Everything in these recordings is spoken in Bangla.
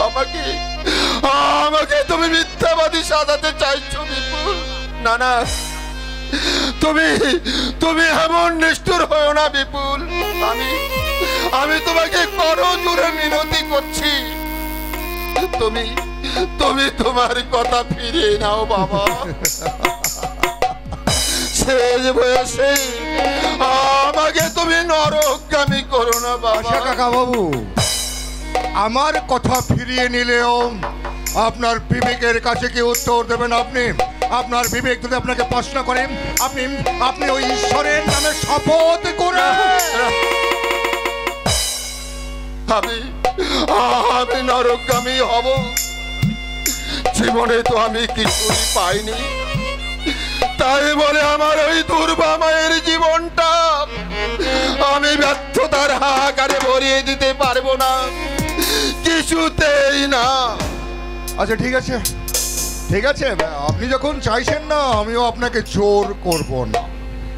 আমাকে আমাকে তুমি মিথ্যাবাদী সাজাতে চাইছো বিপুল। না না, তুমি তুমি এমন নিষ্ঠুর হও না বিপুল। আমি তোমাকে করজোড়ে মিনতি করছি, তুমি তুমি তোমার কথা ফিরিয়ে নাও বাবা। শেষ বয়সে আমাকে তুমি নরকগামী করো না বাবা। কাকা বাবু, আমার কথা ফিরিয়ে নিলেও আপনার বিবেকের কাছে কি উত্তর দেবেন আপনি? আপনার বিবেক যদি আপনাকে প্রশ্ন করেন, আপনি আপনি ওই ঈশ্বরের নামে শপথ করে আমি নরকগামী হব? জীবনে তো আমি কিছুই পাইনি, তাই বলে আমার ওই দুর্বা মায়ের জীবনটা আমি ব্যর্থতার হাহাকারে ভরিয়ে দিতে পারবো না, কিছুতেই না। আচ্ছা ঠিক আছে, ঠিক আছে, আপনি যখন চাইছেন না আমিও আপনাকে জোর করব না।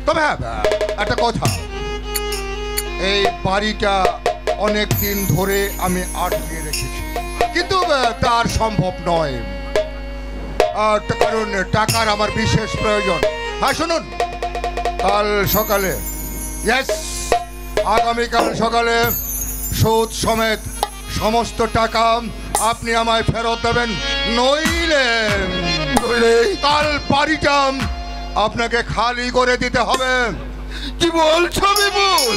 তবে হ্যাঁ, একটা কথা, এই বাড়িটা অনেক দিন ধরে আমি আটকে রেখেছি, কিন্তু তার সম্ভব নয়, কারণ টাকার আমার বিশেষ প্রয়োজন। হ্যাঁ শুনুন, কাল সকালে, আগামীকাল সকালে সুদ সমেত সমস্ত টাকা আপনি আমায় ফেরত দেবেন, নইলে কাল বাড়িটা আপনাকে খালি করে দিতে হবে। কি বলছো বিপুল?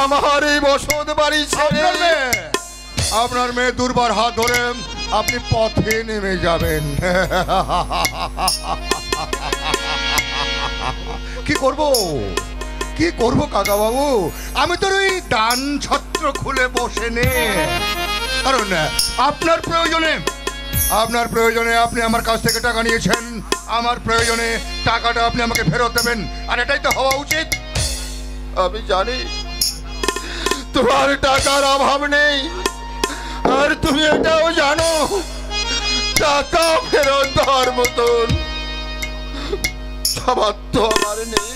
আমার এই বসত বাড়ি ছেড়ে আপনার মেয়ে দুর্বার হাত ধরে আপনি পথে নেমে যাবেন। কি করব কি করব কাকা বাবু, আমি তো ওই দান ছত্র খুলে বসে নে, কারণ আপনার প্রয়োজনে আপনি আমার কাছ থেকে টাকা নিয়েছেন, আমার প্রয়োজনে টাকাটা আপনি আমাকে ফেরত দেবেন, আর এটাই তো হওয়া উচিত। আমি জানি তোমার টাকার অভাব নেই, আর তুমি এটাও জানো টাকা ফেরত দেওয়ার মতন সামর্থ্য আমার নেই,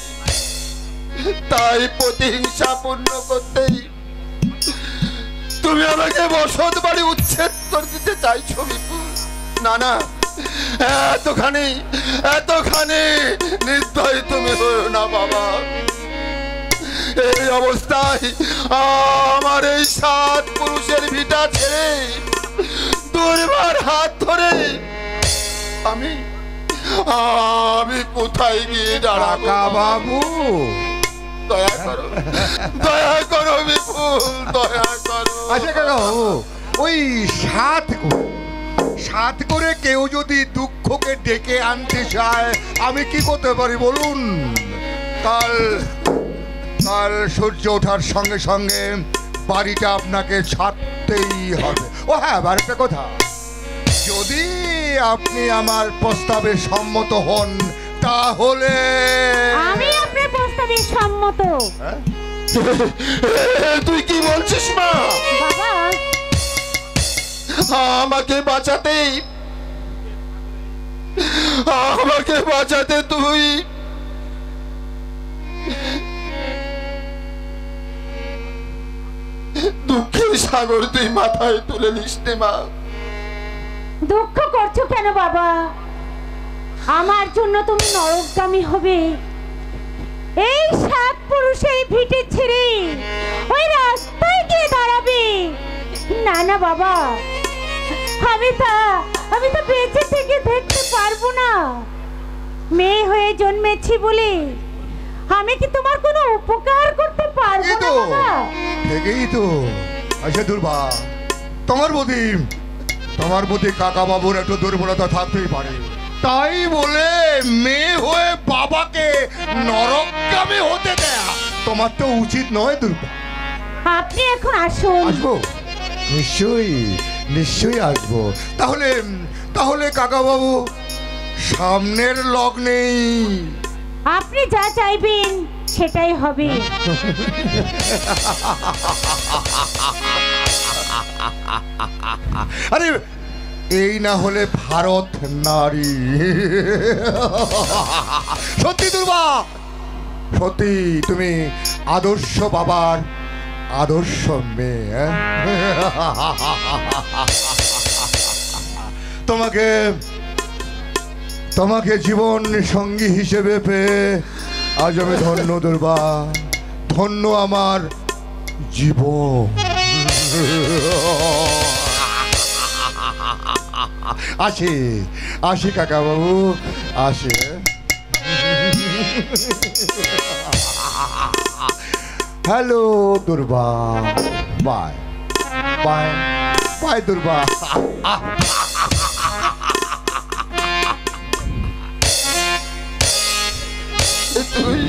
তাই প্রতিহিংসা পূর্ণ করতেই তুমি আমাকে বসত বাড়ি উচ্ছেদ করে দিতে চাইছো বিপুল। না না, এতখানি নির্দয় তুমি হও না বাবা। এই অবস্থায় আমার এই 7 পুরুষের ভিটা ছেড়ে দুর্বার হাত ধরে আমি কোথায় গিয়ে দাঁড়াবো বাবু? দয়া করো বিপুল, দয়া করো। আচ্ছা কাকা বাবু, ওই সাত করে কেউ যদি দুঃখকে ডেকে আনতে চায় আমি কি করতে পারি বলুন? কাল সূর্য ওঠার সঙ্গে সঙ্গে বাড়িটা আপনাকে ছাড়তেই হবে। ও হ্যাঁ, আরেকটা কথা, যদি আপনি আমার প্রস্তাবে সম্মত হন তাহলে আমি আপনার প্রস্তাবে সম্মত। তুই কি বলছিস মা? বাবা, আমাকে বাঁচাতে তুই দুঃখের সাগর তুই মাথায় তুলে নিস নে মা। দুঃখ করছো কেন বাবা? আমার জন্য তুমি নরকগামী হবে? এই 7 পুরুষের ভিটে ছেড়ে ওই রাস্তায় গিয়ে দাঁড়াবে? না না বাবা, আমি তো বেঁচে থেকে দেখতে পারবো না। মেয়ে হয়ে জন্মেছি বলে আমি কি তোমার কোনো উপকার করতে পারবো না বাবা? ঠিকই তো। আচ্ছা দুর্বা, তোমার প্রতি কাকা বাবুর একটু দুর্বলতা থাকতেই পারে, তাই বলে মেয়ে হয়ে বাবাকে নরকগামী হতে দেয়া তোমার তো উচিত নয় দুর্বা। আপনি এখন আসুন। আসবো, নিশ্চয়ই আসবো। তাহলে কাকা বাবু, সামনের লগ্নেই আপনি যা চাইবেন সেটাই হবে। আরে এই না হলে ভারত নারী। সত্যি দুর্বা, সত্যি তুমি আদর্শ বাবার আদর্শ মেয়ে। তোমাকে তোমাকে জীবন সঙ্গী হিসেবে পেয়ে আজ আমি ধন্য দুর্বা, ধন্য আমার জীবন। আসি আসি কাকা বাবু, আসি। হ্যালো দুর্বা, বাই বাই বাই দুর্বা। তুই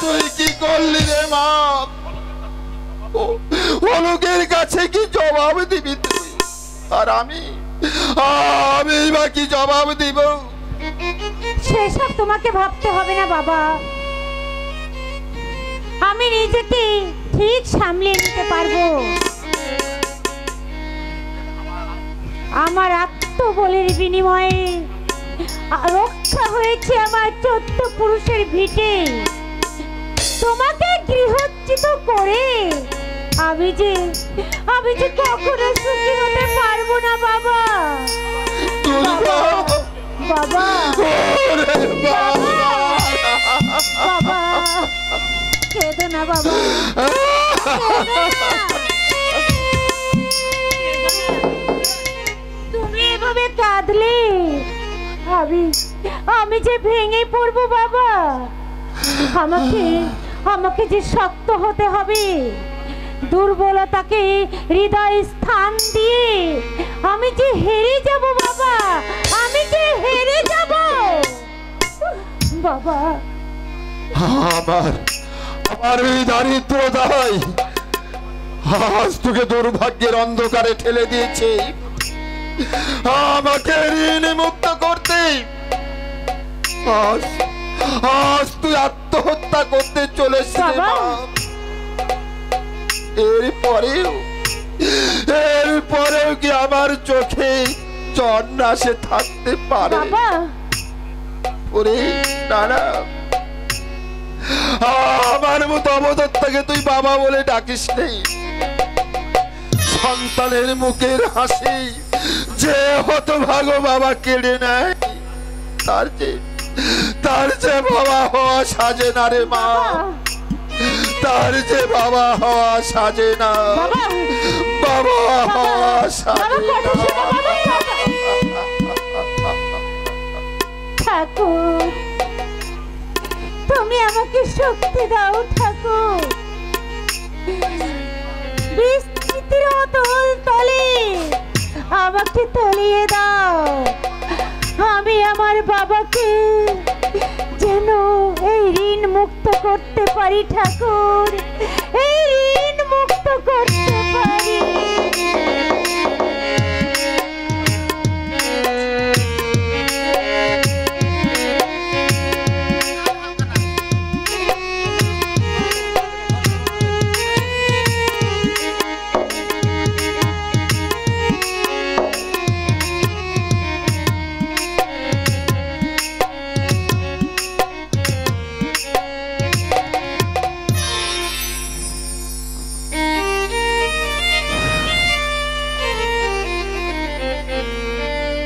তুই কি করলি রে মা? অলোকের কাছে কি জবাব দিবি তুই? আর আমি বা কি জবাব দিব? সেসব তোমাকে ভাবতে হবে না বাবা, আমি নিজেকে ঠিক সামলিয়ে নিতে পারবো। আমার আত্মবলের বিনিময়ে রক্ষা হয়েছে আমার 14 পুরুষের ভিটে। তোমাকে গৃহচ্যুত করে আমি যে কখনো সুখী হতে পারবো না বাবা। বাবা বাবা বাবা, কেঁদো না বাবা, তুমি এভাবে কাঁদলে আমি যে ভেঙে পড়বো বাবা। আমাকে যে শক্ত হতে হবে, দুর্বলতাকে হৃদয় স্থান দিয়ে আমি যে হেরে যাব বাবা, আমি যে হেরে যাব বাবা। আমার এই দারিদ্রতাই আজ তোকে দুর্ভাগ্যের অন্ধকারে ঠেলে দিয়েছে। আমাকে ঋণ মুক্ত করতে আজ তুই আত্মহত্যা করতে চলেছিস। এরপরেও কি আমার চোখে চন্নাসে থাকতে পারে? ওরে নানা, আমার মতো অবদত্তাকে তুই বাবা বলে ডাকিস নেই। সন্তানের মুখের হাসি যে হতভাগা বাবা কেড়ে নেয়, তার যে বাবা হওয়া সাজে না রে মা, তার যে বাবা হওয়া সাজে না, বাবা হওয়া সাজে না। ঠাকুর, তুমি আমাকে শক্তি দাও ঠাকুর। বিস্তৃতির অতল তলে আমাকে তলিয়ে দাও। আমি আমার বাবাকে যেন এই ঋণ মুক্ত করতে পারি ঠাকুর, এই ঋণ মুক্ত করতে পারি।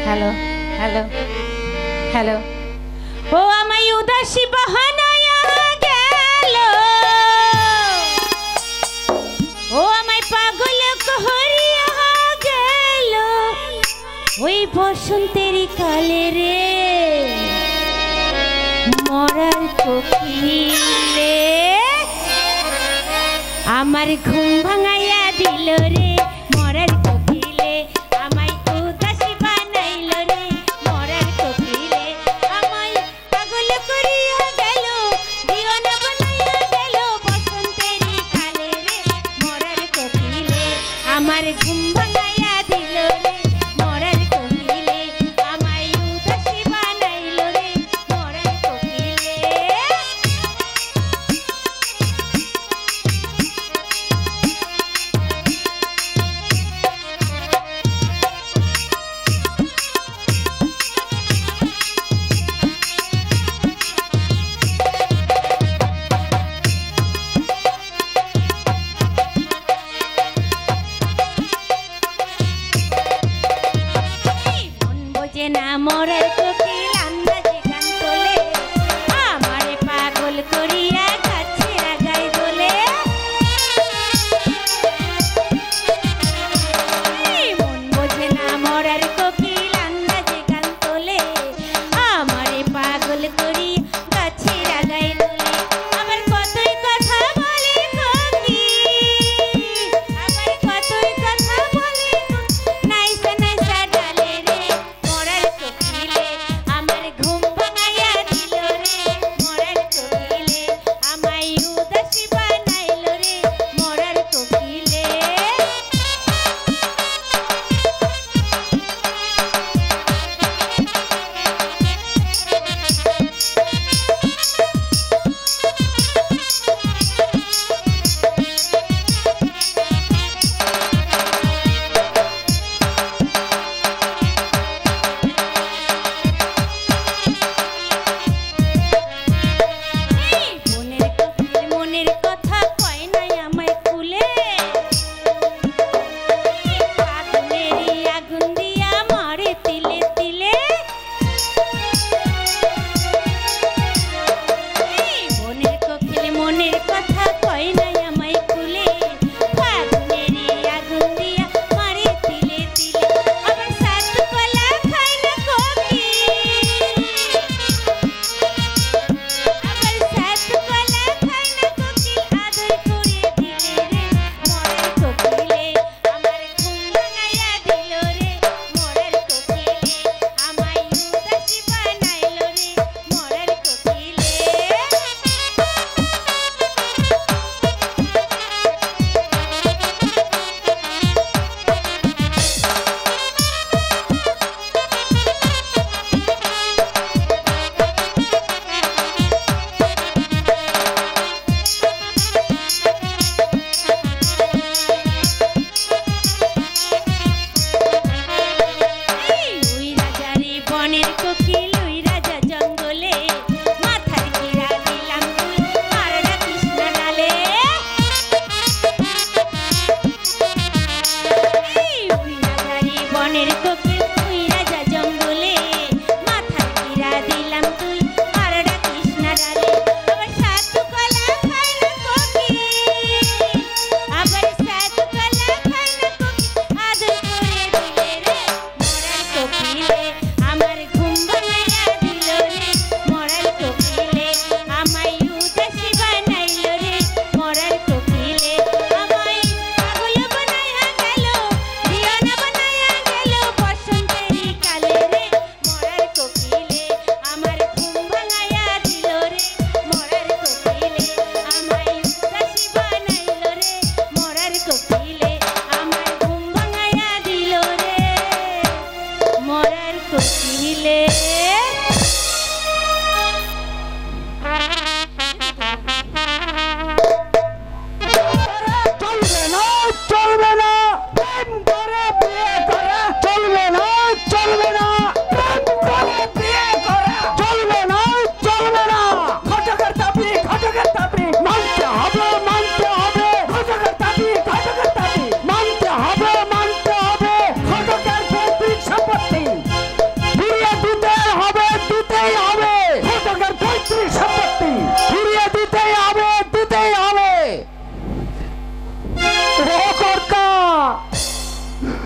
হ্যালো হ্যালো হ্যালো, ও আমায় উদাসী বাহানায়া গেল, ও আমায় পাগল করিয়া গেল ওই বসন্তের কালে রে, মরার কোকিলে আমার ঘুম ভাঙাইয়া দিল রে, মরার কোকিলে আমায় উদাসী বানাইল রে, মরার কোকিলে আমায় পাগল করিয়া গেল, দিওয়ানা বানাইয়া গেল বসন্তের কালে রে, মরার কোকিলে আমার ঘুম ভাঙাইয়া দিল রে, মরার কোকিলে আমায় উদাসী বানাইল রে, মরার কোকিলে।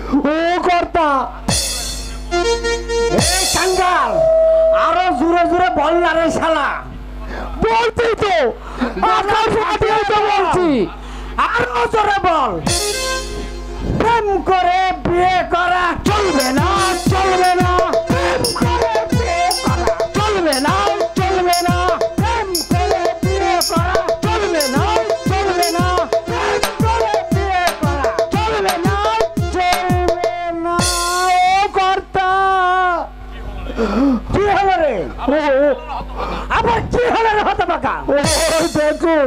ও কর্তা, এই কাঙ্গাল, আরো জোরে জোরে বল না রে শালা। বলছি তো, আকাশ ফাটিয়ে তো বলছি, আরো জোরে বল। প্রেম করে বিয়ে করা চলবে না, চলবে না। প্রেম করে বিয়ে করা চলবে না, চলবে না। প্রেম করে বিয়ে করা চলবে না, চলবে না। প্রেম করে বিয়ে করা চলবে না, চলবে না। ও কর্তা, কি হলো রে? আবার কি হলো রে হতভাগা? দেখুন,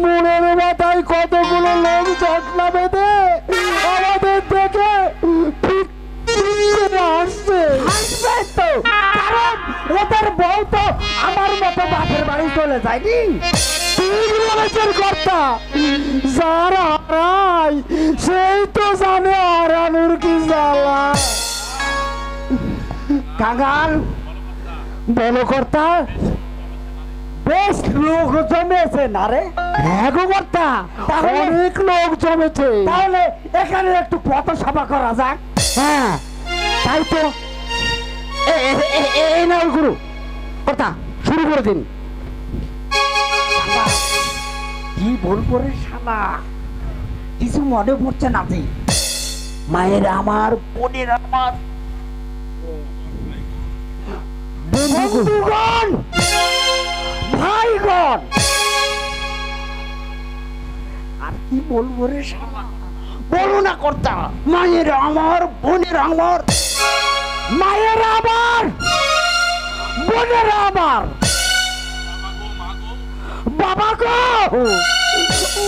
মনের মাথায় কতগুলো লোক জটলা বেঁধে আমাদের দেখে হাসছে। হাসবে তো, কারণ ওদের বউ তো আমার মতো বাপের বাড়ি চলে যায়নি। ঠিক বলেছেন কর্তা, যার হারায় সেই তো জানে হারানোর কি জ্বালা। কাঙ্গাল, বলো কর্তা, বেশ লোক জমেছে না রে? হ্যাঁ গো কর্তা, অনেক লোক জমেছে। তাহলে এখানে একটু পথসভা করা যাক। হ্যাঁ, তাই তো। এই নাও গুরু, কর্তা শুরু করে দিন। কি বলবো রে শালা, কিছু মনে পড়ছে না। মায়ের আমার, বোনের আমার, বন্ধুগণ, ভাইগণ, আর কি বলবো রে শালা, বলো না কর্তা। মায়ের আমার, বোনের আমার, মায়ের আমার, বোনের আমার, বাবা গো,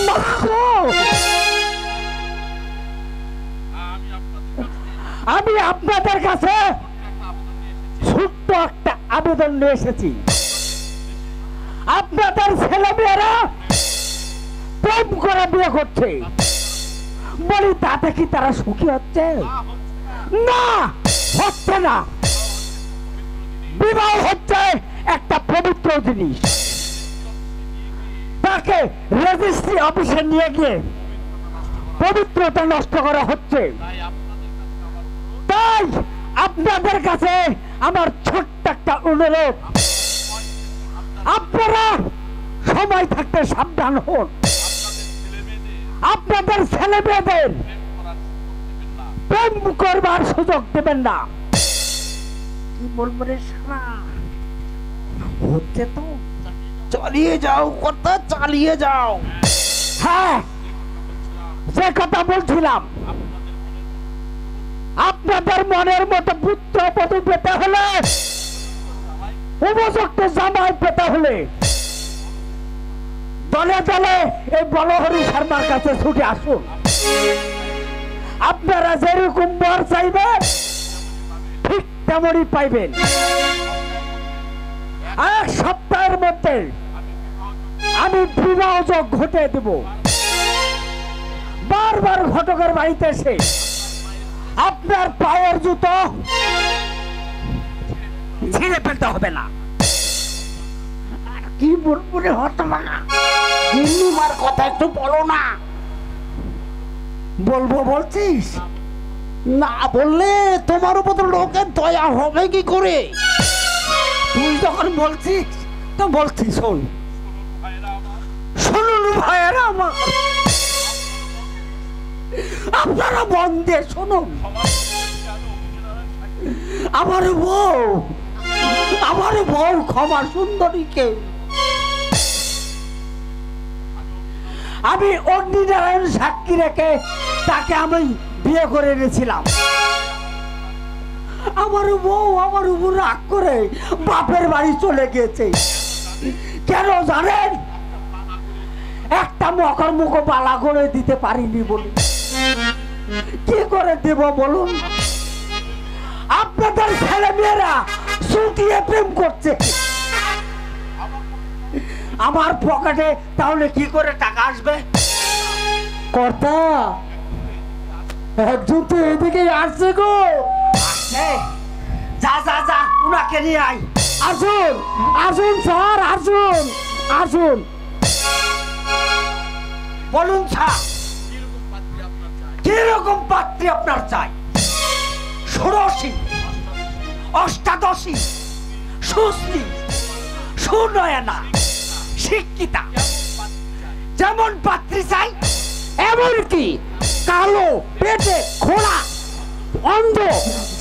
মা গো, আমি আপনাদের কাছে ছোট্ট একটা আবেদন নিয়ে এসেছি। আপনাদের ছেলে মেয়েরা প্রেম করে বিয়ে করছে, বলি তাতে কি তারা সুখী হচ্ছে? না, হচ্ছে না। বিবাহ হচ্ছে একটা পবিত্র জিনিস, তাকে রেজিস্ট্রি অফিসে নিয়ে গিয়ে পবিত্রতা নষ্ট করা হচ্ছে। তাই আপনাদের কাছে আমার ছোট্ট একটা অনুরোধ, আপনারা সময় থাকতে সাবধান হন। আপনাদের ছেলে মেয়েদের প্রেম করবার সুযোগ দেবেন না। কি বলবো রে শালা, হচ্ছে তো, চালিয়ে যাও কর্তা, চালিয়ে যাও। হ্যাঁ, সে কথা বলছিলাম, আপনাদের মনের মতো পুত্র বধূ পেতে হলে, উপযুক্ত জামাই পেতে হলে দলে দলে এই বলহরি শর্মার কাছে ছুটে আসুন। আপনারা যেরকম বর চাইবেন ঠিক তেমনই পাইবেন। এক সপ্তাহের মধ্যে আমি বিবাহ যোগ ঘটে দেব। বারবার ঘটকের বাড়িতে এসে আপনার পায়ের জুতো ছিঁড়ে ফেলতে হবে না। আর কি বলবো রে হতভাগা, গিন্নিমার কথা একটু বলো না। বলবো বলছিস? না বললে তোমার উপর লোকের দয়া হবে কি করে? তুই যখন বলছিস তো বলছি, শোন। শুনুন ভাইয়েরা আমার, আপনারা মন দিয়ে শুনুন। আমার বউ ক্ষমা সুন্দরীকে আমি অগ্নিনারায়ণ সাক্ষী রেখে তাকে আমি বিয়ে করে এনেছিলাম। আমার বউ আমার উপর রাগ করে বাপের বাড়ি চলে গেছে। কেন জানেন? একটা মকর মুখো বালা করে দিতে পারিনি বলে। কি করে দেব বলুন? আপনাদের ছেলে মেয়েরা চুটিয়ে প্রেম করছে। আমার পকেটে তাহলে কি করে টাকা আসবে? কর্তা, একজন তো এদিকে আসছে গো। যা যা যা, উনাকে নিয়ে আয়। আসুন আসুন স্যার, আসুন আসুন। বলুন স্যার, কিরকম পাত্রী আপনার চাই? অষ্টদশী, অষ্টাদশী, সুশ্রী, সুনয়না, শিক্ষিতা, যেমন পাত্রী চাই, এমনকি কালো, পেটে খোলা, অন্ধ,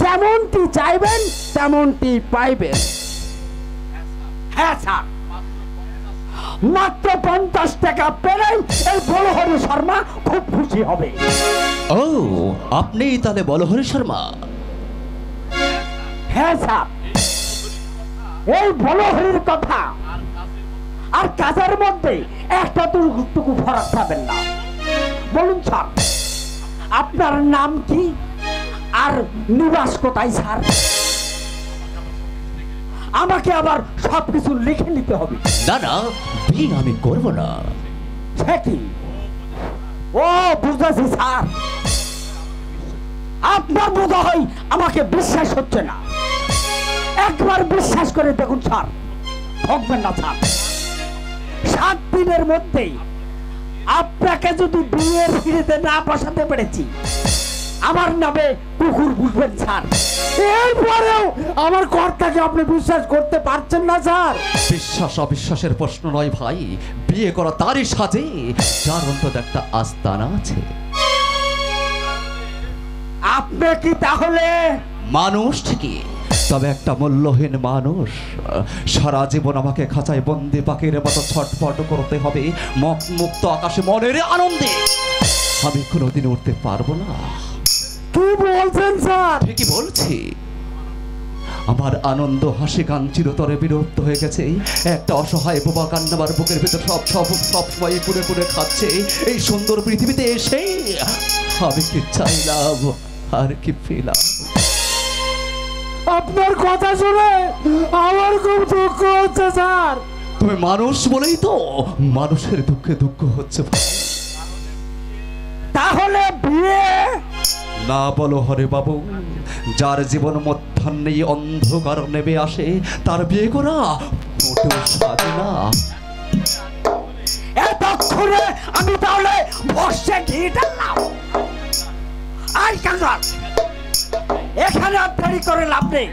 যেমনটি চাইবেন তেমনটি পাইবেন। হ্যাঁ স্যার, মাত্র 50 টাকা পেলেই এই বলহরি শর্মা খুব খুশি হবে। ও, আপনি তাহলে বলহরি শর্মা? হ্যাঁ স্যার, এই বলহরির কথা আর কাজের মধ্যে একটা টুকু ফারাক পাবেন না। বলুন স্যার, আপনার নাম কি আর নিবাস কোথায় স্যার? আমাকে আবার সবকিছু লিখে নিতে হবে। না না, বিয়ে আমি করব না। সে কি? ও বুঝেছি স্যার, আপনার বোধ হয় আমাকে বিশ্বাস হচ্ছে না। একবার বিশ্বাস করে দেখুন স্যার, ঠকবেন না স্যার। 7 দিনের মধ্যেই আপনাকে যদি বিয়ের ফিরেতে না বসাতে পেরেছি, আমার নামে কুকুর বুঝবেন স্যার। এরপরেও আমার কর্তাকে আপনি বিশ্বাস করতে পারছেন না স্যার? বিশ্বাস অবিশ্বাসের প্রশ্ন নয় ভাই, বিয়ে করা তারই সাজে যার অন্তত একটা আস্তানা আছে। আপনি কি তাহলে মানুষ ঠিকই, তবে একটা মূল্যহীন মানুষ। সারা জীবন আমাকে খাঁচায় বন্দি পাখির মতো ছটফট করতে হবে মুক্ত আকাশে মনের আনন্দে। আমি কোনোদিন উঠতে পারবো না। কি বলছেন স্যার? ঠিকই বলছি। আমার আনন্দ হাসি গান চিরতরে বিরক্ত হয়ে গেছে। একটা অসহায় বোবা কান্না আমার বুকের ভিতর সব সময় পুড়ে পুড়ে খাচ্ছে। এই সুন্দর পৃথিবীতে এসে আমি কি চাইলাম আর কি পেলাম? আপনার কথা শুনে আমার খুব দুঃখ হচ্ছে স্যার। তুমি মানুষ বলেই তো মানুষের দুঃখে দুঃখ হচ্ছে ভাই। তাহলে বিয়ে না বলো হরে বাবু, যার জীবন মধ্যাহ্নে অন্ধকার নেমে আসে তার বিয়ে করা মোটেও সাজে না। এতক্ষণে আমি তাহলে বসে ঘি ঢাললাম। আই কাঙ্গাল, এখানে আর দেরি করে লাভ নেই।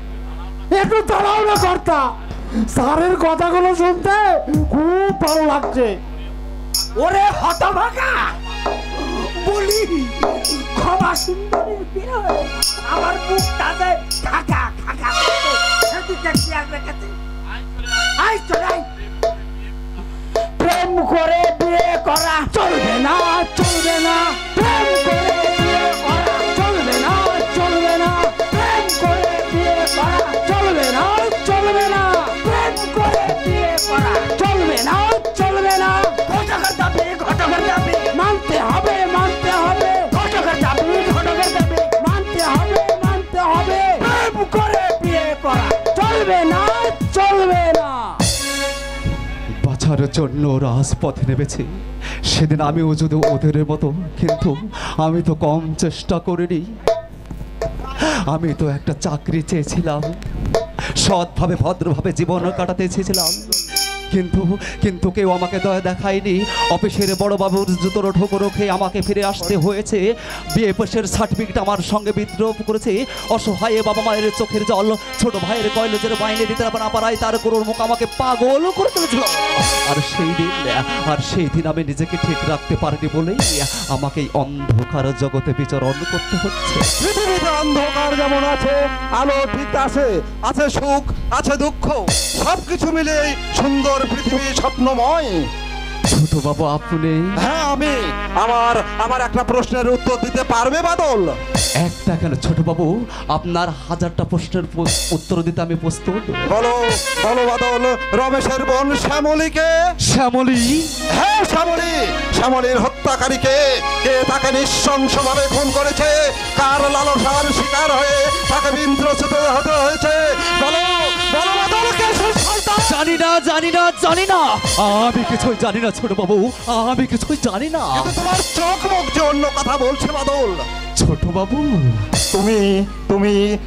একটু দাঁড়াও না কর্তা, স্যারের কথাগুলো শুনতে খুব ভালো লাগছে। ওরে হতভাগা, বলি ক্ষমা সুন্দরীর বিয়ে আমার বুকটাতে খাকা খাকা করছে। সেদিকে খেয়াল রেখেছে। আই চলে আই। প্রেম করে বিয়ে করা চলবে না, চলবে না। প্রেম করে বিয়ে করা চলবে না, চলবে না। প্রেম করে বিয়ে করা চলবে না, চলবে না। প্রেম করে বিয়ে করা চলবে না, চলবে না। ঘটকের দাবি, ঘটকের দাবি মানতে হবে, মানতে হবে। ঘটকের দাবি, ঘটকের দাবি মানতে হবে, মানতে হবে। প্রেম করে বিয়ে করা চলবে না, চলবে না। বাঁচার জন্য রাজপথে নেমেছি। সেদিন আমিও যদি ওদের মতো, কিন্তু আমি তো কম চেষ্টা করিনি। আমি তো একটা চাকরি চেয়েছিলাম, সৎভাবে ভদ্রভাবে জীবন কাটাতে চেয়েছিলাম, কিন্তু কেউ আমাকে দয়া দেখায়নি। অফিসের বড়বাবুর জুতোর ঠোকর খেয়ে আমাকে ফিরে আসতে হয়েছে। বিয়ে পেশের সার্টিফিকেট আমার সঙ্গে বিদ্রোহ করেছে। অসহায় বাবা মায়ের চোখের জল, ছোট ভাইয়ের কলেজের বাইনে দিতে না পারায় তার করোর মুখ আমাকে পাগল করে তুলেছিল। আর সেই দিন আমি নিজেকে ঠিক রাখতে পারিনি বলেই আমাকে এই অন্ধকার জগতে বিচরণ করতে হচ্ছে। পৃথিবীতে অন্ধকার যেমন আছে, আলো ঠিক আছে, আছে সুখ, আছে দুঃখ, সবকিছু মিলে সুন্দর পৃথিবী স্বপ্নময়। ছোট বাবু আপনি? হ্যাঁ আমি। আমার একটা প্রশ্নের উত্তর দিতে পারবে বাদল? একটা কেন ছোট বাবু, আপনার 1000টা প্রশ্নের উত্তর দিতে আমি প্রস্তুত। বলো বলো বাদল, রমেশের বোন শ্যামলীকে? শ্যামলী? হ্যাঁ শ্যামলী। শ্যামলীর হত্যাকারীকে, কে তাকে নৃশংসভাবে খুন করেছে, কার লালসার শিকার হয়ে তাকে বিধ্বস্ত হতে হয়েছে? বলো বলো বাদল, কে সেই শয়তান? জানি না, জানি না, জানি না। আমি কিছুই জানি না ছোট বাবু, আমি কিছুই জানি না। কিন্তু তোমার চোখ মুখ যে অন্য কথা বলছে বাদল। ছোট বাবু,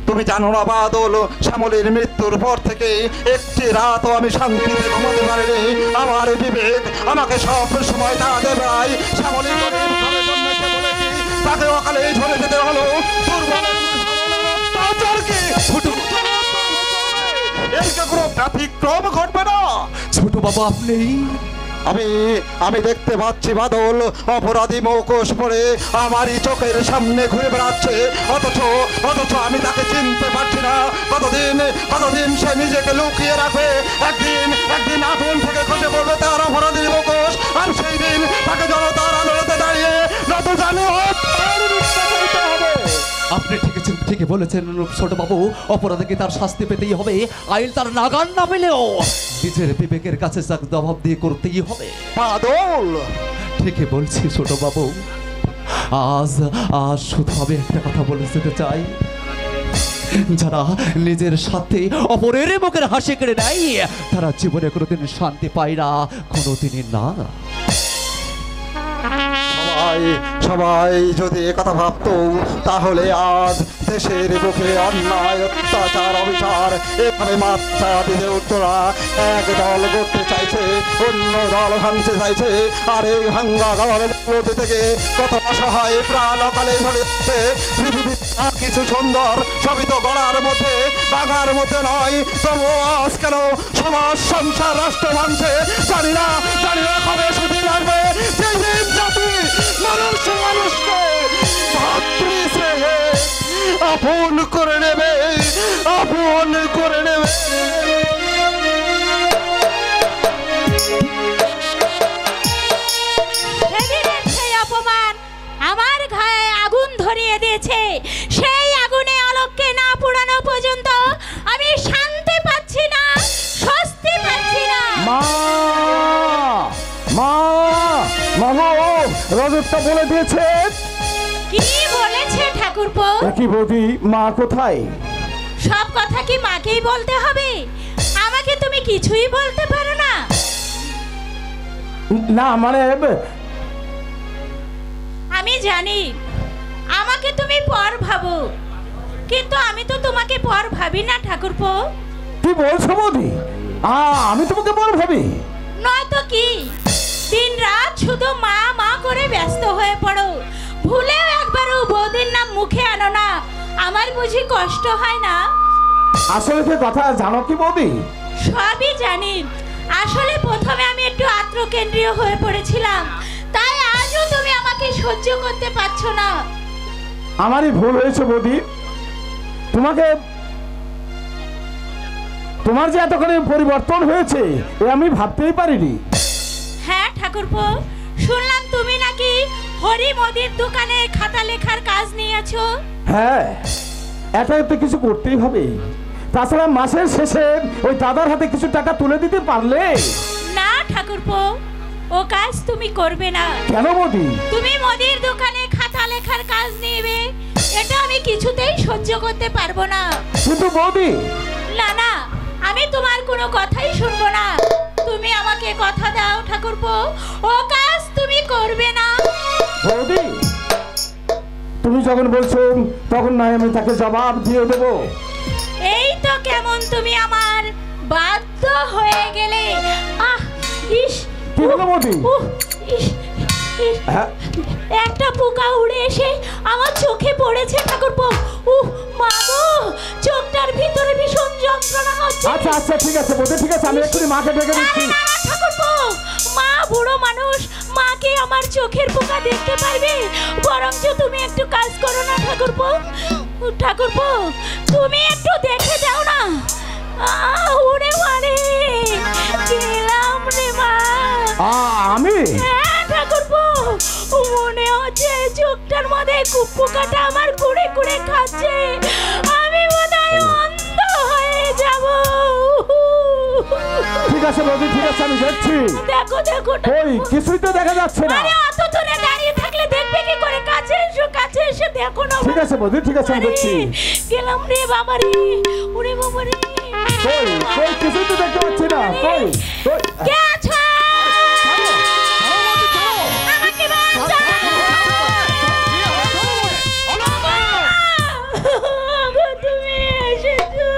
তুমি জানো না বাদল, শ্যামলীর মৃত্যুর পর থেকে একটি রাতও আমি শান্তিতে ঘুমাতে পারিনি। আমার বিবেক আমাকে সব সময় তা দেবাই। শ্যামলী গরিব ঘরে জন্মেছে বলে কি তাকে অকালে ঝরে যেতে হলো? দুর্বলের অত্যাচারকে ব্যতিক্রম ঘটবে না। ছোট বাবু আপনি আমি আমি দেখতে পাচ্ছি বাদল অপরাধী মুখোশ পরে আমারই চোখের সামনে ঘুরে বেড়াচ্ছে, অথচ অথচ আমি তাকে চিনতে পারছি না। কতদিন সে নিজেকে লুকিয়ে রাখবে, একদিন আগুন থেকে খসে পড়বে তার অপরাধীর মুখোশ, আর সেই দিন তাকে জনতার আলোতে দাঁড়িয়ে নত জানে হবে। আপনি ঠিকই বলেছেন ছোট বাবু, অপরাধীকে তার শাস্তি পেতেই হবে। আইন তার নাগান না পেলেও নিজের বিবেকের কাছে জবাব দিয়ে করতেই হবে। বাদল ঠিকই বলছি ছোট বাবু। আজ শুধু আমি একটা কথা বলে যেতে চাই, যারা নিজের সাথে অপরের মুখের হাসি কেড়ে নেয় তারা জীবনে কোনোদিন শান্তি পায় না, কোনোদিনই না। সবাই যদি একথা ভাবতো তাহলে আজ দেশের বুকে অন্যায় অত্যাচার অবিচার এভাবে মাত্রা দিতে উঠতো না। এক দল করতে চাইছে, অন্য দল ভাঙতে চাইছে, আর এই ভাঙ্গা দলের মধ্যে থেকে কত অসহায় প্রাণ অকালে ঝরে যাচ্ছে। পৃথিবীর কিছু সুন্দর সবই তো গড়ার মধ্যে বাঘার মধ্যে নয়, তবু আজ কেন সমাজ সংসার রাষ্ট্র ভাঙছে? জানি না কবে সুদিন আসবে যেই দিন জাতি মানুষকে ভাতৃশ্রেণী আপন করে নেবে। সেদিনের সেই অপমান আমার গায়ে আগুন ধরিয়ে দিয়েছে। সেই আগুনে আলোককে না পোড়ানো পর্যন্ত আমি শান্তি পাচ্ছি না, স্বস্তি পাচ্ছি না। রজতটা বলে দিয়েছে। কি বলেছে ঠাকুরপো? কি বৌদি, মা কোথায়? সব কথা কি মাকেই বলতে হবে? আমাকে তুমি কিছুই বলতে পারো না? না মানে আমি জানি আমাকে তুমি পর ভাবো, কিন্তু আমি তো তোমাকে পর ভাবি না ঠাকুরপো। কি বলছো বৌদি? আমি তোমাকে পর ভাবি? নয়তো কি? দিন রাত শুধু মা মা করে ব্যস্ত হয়ে পড়ো, ভুলেও একবারও বৌদির নাম মুখে আনো না। আমার বুঝি কষ্ট হয় না? আসলে কি কথা জানো কি বৌদি? সবই জানি। আসলে প্রথমে আমি একটু আত্মকেন্দ্রীয় হয়ে পড়েছিলাম, তাই আজও তুমি আমাকে সহ্য করতে পারছো না। আমারই ভুল হয়েছে বৌদি। তোমার যে এতখানি পরিবর্তন হয়েছে এ আমি ভাবতেই পারিনি। হ্যাঁ ঠাকুরপো, শুনলাম তুমি নাকি হরি মোদির দোকানে খাতা লেখার কাজ নিয়েছো। হ্যাঁ, এটা তো কিছু করতেই হবে, তাছাড়া মাসের শেষে ওই দাদার হাতে কিছু টাকা তুলে দিতে পারলে। না ঠাকুরপো, ও কাজ তুমি করবে না। কেন বৌদি? তুমি মোদির দোকানে খাতা লেখার কাজ নিবে, এটা আমি কিছুতেই সহ্য করতে পারবো না। কিন্তু বৌদি, না, আমি তোমার কোনো কথাই শুনবো না। তুমি আমাকে কথা দাও ঠাকুরপো, ও কাজ তুমি করবে না। বৌদি, তুমি যখন বলছো তখন নয় আমি তাকে জবাব দিয়ে দেবো। এই তো কেমন তুমি আমার বাধ্য হয়ে গেলে। ইস, কি হলো বৌদি? ইস, হ্যাঁ, একটা পোকা উড়ে এসে আমার চোখে পড়েছে ঠাকুরপো। মা গো, চোখটার ভিতরে ভীষণ যন্ত্রণা হচ্ছে। আচ্ছা ঠিক আছে বৌদি, ঠিক আছে, আমি এক্ষুনি মাকে ডেকে দিচ্ছি। না, ঠাকুরপো, মা বুড়ো মানুষ, মাকে আমার চোখের পোকা দেখতে পারবে? বরঞ্চ তুমি একটু কাজ করো না ঠাকুরপো। তুমি একটু দেখে যাও না। উড়ে মারে গেলাম রে মা। আমি? হ্যাঁ ঠাকুরপো, মনে হচ্ছে চোখটার মধ্যে পোকাটা আমার কুড়ে কুড়ে খাচ্ছে। আমি বোধহয় অন্ধ হয়ে যাব। ঠিক আছে বৌদি, ঠিক আছে, আমি দেখছি। দেখো ওই কিছুই তো দেখা যাচ্ছে না। আরে অত দূরে দাঁড়িয়ে থাকলে দেখবে কি করে? কাছে এসে দেখো না। ঠিক আছে বৌদি, ঠিক আছে, আমি দেখছি। গেলাম রে বাবা রে, ওরে বাবা রে। কই কিছুই তো দেখতে পাচ্ছি না। কই কে আছো? আমাকে বাঁচাও। তুমি এসেছো।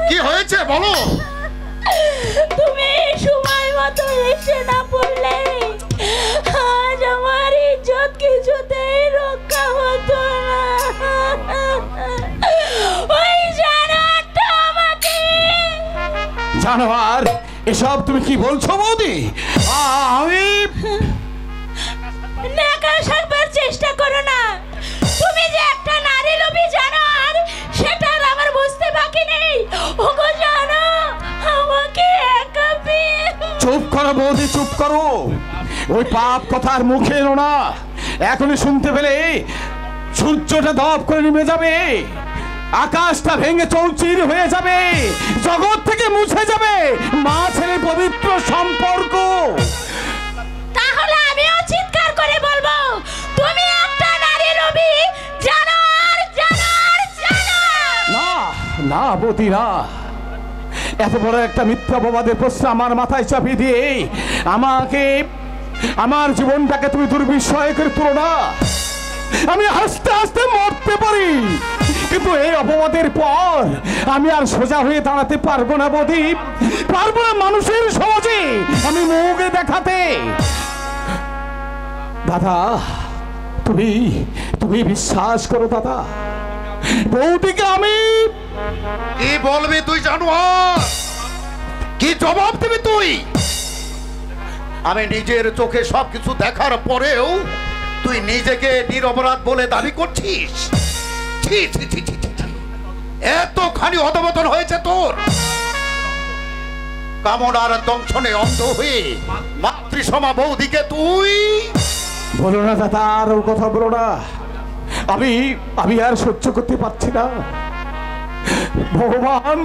কি হয়েছে বলো? তুমি সময় মতো এসে না পড়লে আজ আমার ইজ্জত কিছুতেই রক্ষা হতো না। ওই তুমি কি বলছো বৌদি? আমি নাকা সাকবার চেষ্টা করো না। তুমি যে একটা নারী লোভী জানোয়ার সেটা আর আমার বুঝতে বাকি নেই। ওগো জানো আমাকে একা পেয়ে। চুপ করো বৌদি, চুপ করো। ওই পাপ কথার মুখে এলো না। এখনই শুনতে পেলে সূর্যটা দপ করে নেমে যাবে, আকাশটা ভেঙে চৌচির হয়ে যাবে, জগৎ থেকে মুছে যাবে মা ছেলে পবিত্র সম্পর্ক। তাহলে আমিও চিৎকার করে বলবো তুমি একটা নারী লোভী জানোয়ার, জানোয়ার, জানোয়ার। না না বৌদি না, এত বড় একটা মিথ্যা অপবাদের প্রশ্ন আমার মাথায় চাপিয়ে দিয়ে আমাকে, আমার জীবনটাকে তুমি দুর্বিষয় করে তুলো না। আমি হাসতে হাসতে মরতে পারি, কিন্তু এই অপবাদের পর আমি আর সোজা হয়ে দাঁড়াতে পারবো না বৌদি, পারবো না মানুষের সমাজে আমি মুখে দেখাতে। দাদা তুমি তুমি বিশ্বাস করো দাদা, বৌদিকে আমি। কি বলবি তুই জানোয়ার? কি জবাব দিবি তুই? আমি নিজের চোখে সবকিছু দেখার পরেও তুই নিজেকে নিরপরাধ বলে দাবি করছিস? ছি ছি ছি ছি ছি। এতখানি অধপতন হয়েছে তোর। কামনার দংশনে অন্ধ হয়ে মাতৃসমা বৌদিকে তুই। বলো না দাদা, আর ও কথা বলো না। আমি আর সহ্য করতে পারছি না। ভগবান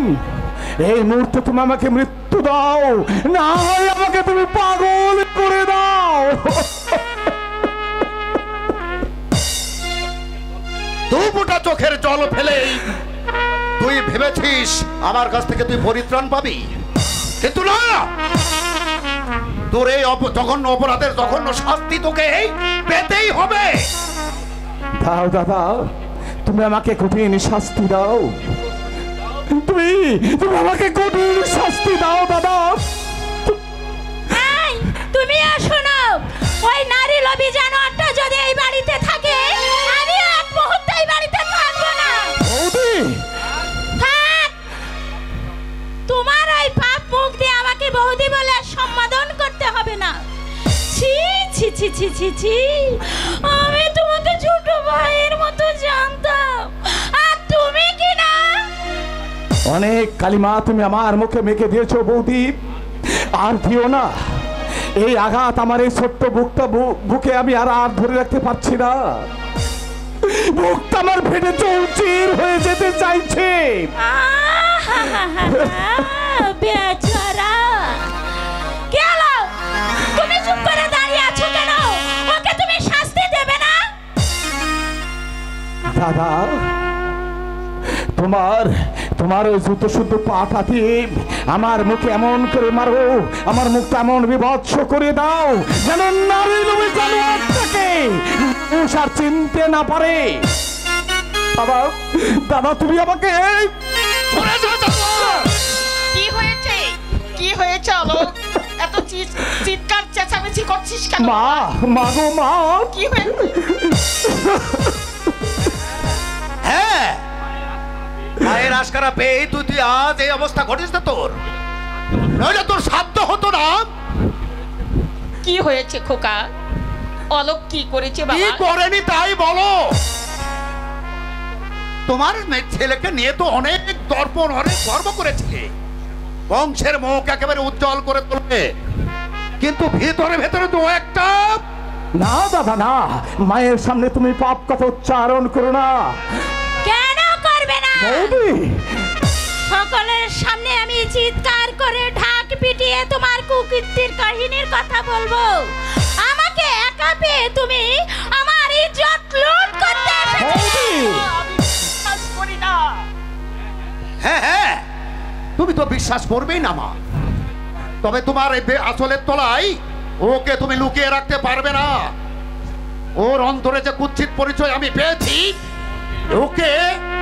এই মুহূর্তে তুমি আমাকে মৃত্যু দাও, না হয় আমাকে তুমি পাগল করে দাও। দু ফোঁটা চোখের জল ফেলেই তুই ভেবেছিস আমার কাছ থেকে তুই পরিত্রাণ পাবি, কিন্তু না, তোর এই জঘন্য অপরাধের জঘন্য শাস্তি তোকে পেতেই হবে। দাও দাদা, তুমি আমাকে কঠিন শাস্তি দাও, তুমি তুমি আমাকে কঠিন শাস্তি দাও দাদা। এই, তুমিও শোনো, ওই নারী লোভী জানোয়ারটা যদি এই বাড়িতে থাকে আমিও এক মুহূর্তে এই বাড়িতে থাকবো না। বৌদি থাক। তোমার ওই পাপ মুখ দিয়ে আমাকে বৌদি বলে সম্বোধন করতে হবে না। ছি ছি ছি ছি ছি ছি, আমি তোমাকে ছোট ভাইয়ের মতো জানতাম, আর তুমি কি না? অনেক কালিমা তুমি আমার মুখে মেখে দিয়েছো বৌদি, আর দিও না। এই আঘাত আমার এই ছোট্ট বুকে আমি আর ধরে রাখতে পারছি না। বুকটা আমার ফেটে চৌচির হয়ে যেতে চাইছে। বেচারা, কি হলো? তুমি চুপ করে দাঁড়িয়ে আছো কেন? ওকে তুমি শাস্তি দেবে না? দাদা তোমার ওই জুতো শুদ্ধ পাটা দিয়ে আমার মুখে এমন করে মারো, আমার মুখটা এমন বিভৎস করে দাও যেন নারী লোভী জানোয়ারটাকে মানুষ আর চিনতে না পারে। দাদা দাদা তুমি আমাকে। কি হয়েছে? কি হয়েছে আলোক? এত চিৎকার চেঁচামেচি করছিস কেন? মা গো মা, কি হয়েছে? হ্যাঁ, মায়ের আশকারা পেয়ে তুই আজ এই অবস্থা ঘটিস না তোর, নইলে তোর সাধ্য হতো না। কি হয়েছে খোকা? অলোক কি করেছে কি বাবা? করেনি তাই বলো। তোমার ছেলেকে নিয়ে তো অনেক দর্পণ, অনেক গর্ব করেছিলে, বংশের মুখ একেবারে উজ্জ্বল করে তুলবে, কিন্তু ভিতরে ভেতরে তো একটা। না দাদা না, মায়ের সামনে তুমি পাপ কথা উচ্চারণ করো না। কেন করবে না? বৌদি সকলের সামনে আমি চিৎকার করে ঢাক পিটিয়ে তোমার কুকীর্তির কাহিনীর কথা বলবো। আমাকে একা পেয়ে তুমি আমার ইজ্জত লুট করতে এসেছো। আমি বিশ্বাস করি না। হ্যাঁ হ্যাঁ, তুমি তো বিশ্বাস করবেই না মা, তবে তোমার এই আসলের তলায় ওকে তুমি লুকিয়ে রাখতে পারবে না। ওর অন্তরে যে কুৎসিত পরিচয় আমি পেয়েছি, ওকে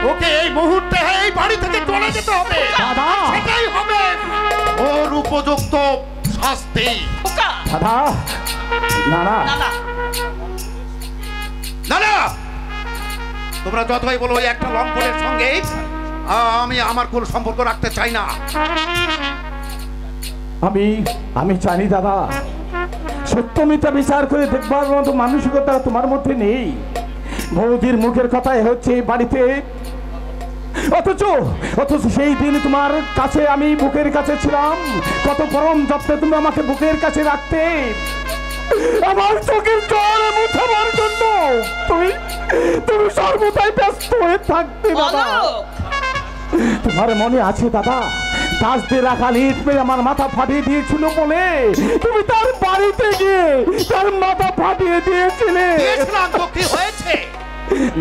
ওকে এই মুহূর্তে এই বাড়ি থেকে চলে যেতে হবে। দাদা! সেটাই হবে ওর উপযুক্ত শাস্তি। খোকা, দাদা না না না না, না না, তোমরা যতই বলো ওই একটা লম্পটের সঙ্গে আমি আমার কোনো সম্পর্ক রাখতে চাই না। আমি আমি জানি দাদা, সত্য মিথ্যা বিচার করে দেখবার মতো মানসিকতা তোমার মধ্যে নেই। বৌদির মুখের কথাই হচ্ছে বাড়িতে, অথচ অথচ সেই দিন তোমার কাছে আমি বুকের কাছে ছিলাম, কত পরম যত্নে তুমি আমাকে বুকের কাছে রাখতে, আমার চোখের জল মুছাবার জন্য তুমি তুমি সর্বদাই ব্যস্ত হয়ে থাকতে দাদা। তোমার মনে আছে দাদা, দাসদের রাখা লিট মেরে আমার মাথা ফাটিয়ে দিয়েছিল বলে তুমি তার বাড়িতে গিয়ে তার মাথা ফাটিয়ে দিয়েছিলে। কি হয়েছে?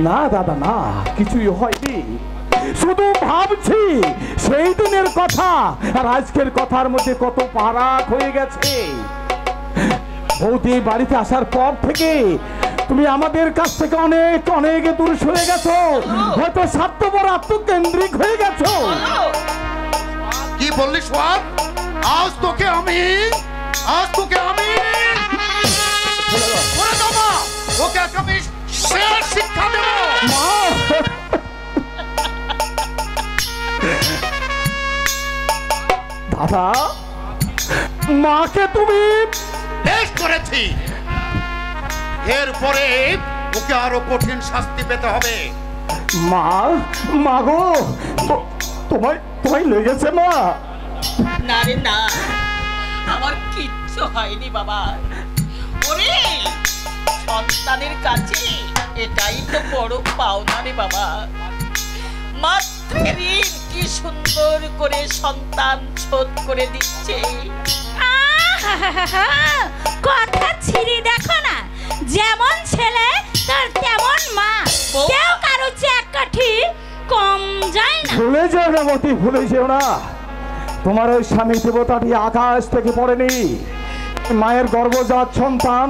না দাদা না, কিছুই হয়নি, শুধু ভাবছি সেই দিনের কথা আর আজকের কথার মধ্যে কত ফারাক হয়ে গেছে। বৌদি বাড়িতে আসার পর থেকে তুমি আমাদের কাছ থেকে অনেক অনেক দূর সরে গেছো, হয়তো স্বার্থপর আত্মকেন্দ্রিক হয়ে গেছো। কি বললি সোহাগ? আজ তোকে আমি ওকে আমি শেষ শিক্ষা দেব। দাদা, মাকে তুমি বেশ করেছি, এরপরে ওকে আরো কঠিন শাস্তি পেতে হবে। মা, মা গো, তোমায় তোমায় লেগেছে মা? না রে না, আমার কিচ্ছু হয়নি বাবা। ওরে সন্তানের কাছে এটাই তো বড় পাওনা রে বাবা। মাতৃ ঋণ কি সুন্দর করে সন্তান শোধ করে দিচ্ছে। কথা ছিঁড়ি দেখো না, যেমন ছেলে তার তেমন মা, কেউ কারো চেয়ে এক কাঠি কম যায় না। ভুলে যেও না মতি, ভুলে যেও না, তোমার ওই স্বামী দেবতাটি আকাশ থেকে পড়েনি। মায়ের গর্ভজাত সন্তান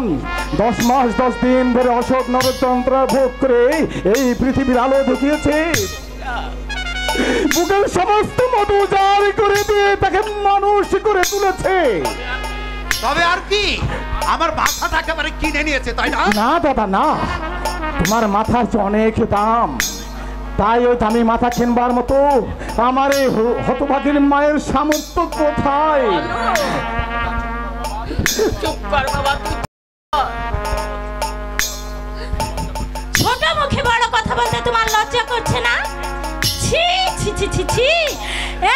10 মাস 10 দিন ধরে অশোক নরতন্ত্র ভোগ করে এই পৃথিবীর আলো দেখিয়েছে, বুকের সমস্ত মধু জারি করে দিয়ে তাকে মানুষ করে তুলেছে। তবে আর কি, আমার মাথাটা একেবারে কিনে নিয়েছে, তাই না? না দাদা না, তোমার মাথার যে অনেক দাম, তাই ওই দামি মাথা কিনবার মতো আমার এই হতভাগীর মায়ের সামর্থ্য কোথায়? চুপ কর বাবা, ছোট মুখে বড় কথা বলতে তোমার লজ্জা করছে না? ছি ছি ছি ছি ছি,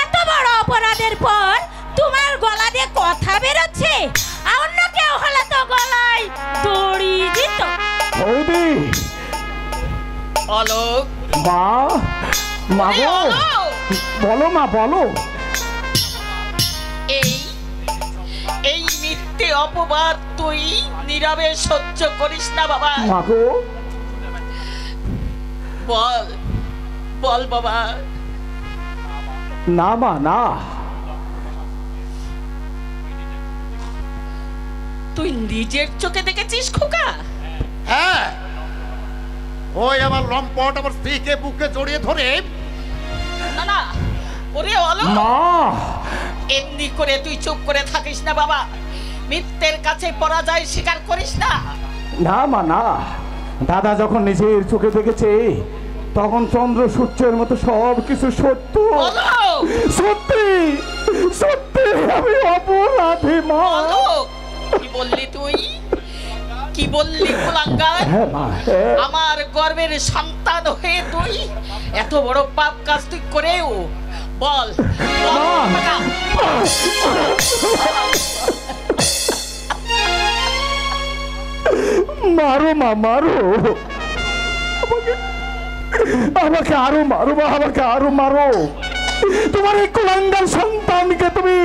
এত বড় অপরাধের পর তোমার গলা দিয়ে কথা বেরোচ্ছে, অন্য কেউ হলে তো গলায় দড়ি দিত। বৌদি, অলোক, মা, মা গো, বলো মা বলো। এই মিথ্যে অপবাদ তুই নীরবে সহ্য করিস না বাবা। মা গো, বল বল বাবা। না মা না, তুই নিজের চোখে দেখেছিস খোকা? হ্যাঁ, ওই আমার লম্পট আমার স্ত্রীকে বুকে জড়িয়ে ধরে। না না, ওরে অলোক, মা এমনি করে তুই চুপ করে থাকিস না বাবা। মিথ্যের কাছে পরাজয় স্বীকার করিস না। না মা না, দাদা যখন নিজের চোখে দেখেছে তখন চন্দ্র সূর্যের মতো সব কিছু সত্য। অলোক, সত্যি সত্যি আমি অপরাধী মা। অলোক, কি বললি তুই? কি বললি কুলাঙ্গার? হ্যাঁ মা, হ্যাঁ। আমার গর্বের সন্তান হয়ে তুই এত বড় পাপ কাজ তুই করেও বল বল মা। মারো মা, মারো আমাকে আরো মারো মা, আমাকে আরো মারো। তোমার এই কুলাঙ্গার সন্তানকে তুমি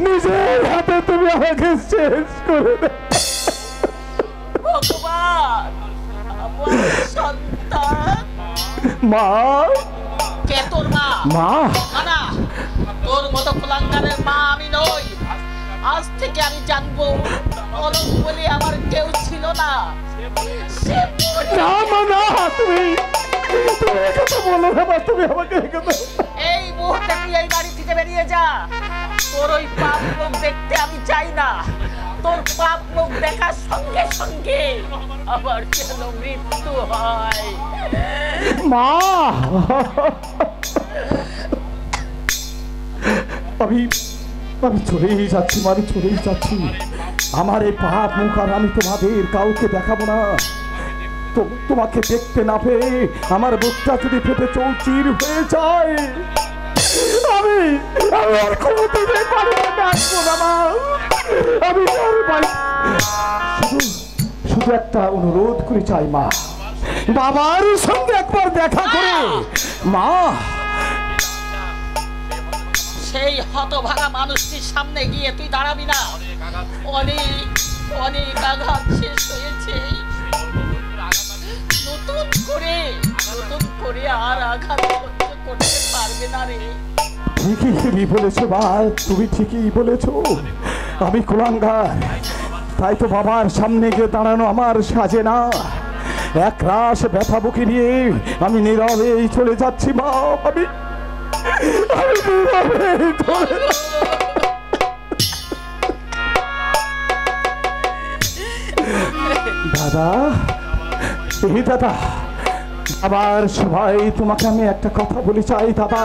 নিজের হাতে তুমি আমাকে শেষ করে দে। ভগবান, আমার সন্তান মা, কে তোর মা? মা না, তোর মতো কুলাঙ্গারের মা আমি নই। আজ থেকে আমি জানবো অলোক বলে আমার কেউ ছিল না। সে না মা না, তুমি তুমি কথা বলো না মা, তুমি আমাকে এই মুহূর্তে তুই এই বাড়ি থেকে বেরিয়ে যা। তোর ওই পাপ লোক দেখতে আমি চাই না। তোর পাপ লোক দেখার সঙ্গে সঙ্গে আমার যেন মৃত্যু হয়। মা। আমি চলেই যাচ্ছি, আমি চলেই যাচ্ছি। আমার এই পাপ মুখ আর আমি তোমাদের কাউকে দেখাবো না। তোমাকে দেখতে না পেয়ে আমার বুকটা যদি ফেটে চৌচির হয়ে যায়, আমি আর কোনোদিনই বাড়িতে আসবো না মা। আমি আর বাড়ি শুধু একটা অনুরোধ করে চাই মা, বাবার সঙ্গে একবার দেখা করে মা। সেই হতভাগা মানুষটির সামনে গিয়ে তুই দাঁড়াবি না। অনেক অনেক আঘাত শেষ হয়েছে, নতুন করে আর আঘাত করতে পারবে না রে। ঠিকই বলেছো মা, তুমি ঠিকই বলেছো। আমি কুলাঙ্গার, তাই তো বাবার সামনে গিয়ে দাঁড়ানো আমার সাজে না। এক রাশ ব্যথা বুকে নিয়ে আমি নীরবে চলে যাচ্ছি মা। আমি দাদা, এই দাদা, আবার সবাই তোমাকে আমি একটা কথা বলে চাই দাদা।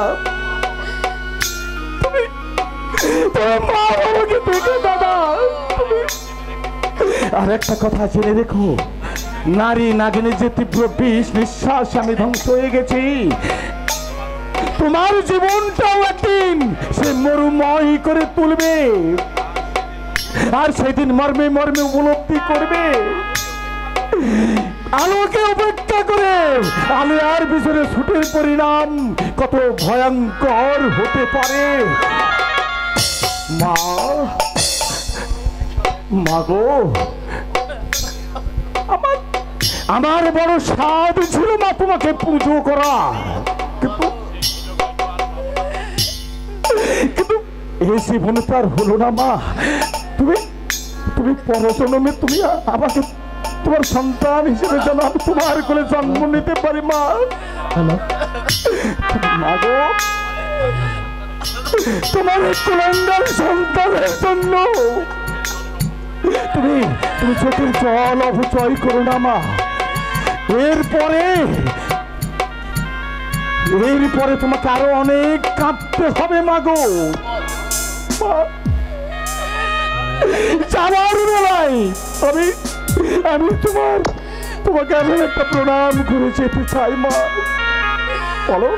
আর একটা কথা জেনে রেখো, নারী নাগিনীর যে তীব্র বিষ নিঃশ্বাস আমি ধ্বংস হয়ে গেছি, তোমার জীবনটাও একদিন সে মরুময় করে তুলবে। আর সেদিন মর্মে মর্মে উপলব্ধি করবে আলোকে অপেক্ষা করে আলো আর পিছনে ছুটের পরিণাম কত ভয়ঙ্কর হতে পারে। মা, মাগো, আমার বড় স্বাদ ছিল মা তোমাকে পুজো করা, কিন্তু এই জীবনে তো আর হলো না মা। তুমি পরজন্মে তুমি আমাকে তোমার সন্তান হিসেবে যেন আমি তোমার কোলে জন্ম নিতে পারি মা। মাগো, তোমার কুলাঙ্গার সন্তানের জন্য তুমি চোখের জল অপচয় করো না মা। এরপরে তোমাকে আরো অনেক কাঁদতে হবে মাগো। যাওয়ার বেলায় আমি তোমাকে আমি একটা প্রণাম করে যেতে চাই মা। বলো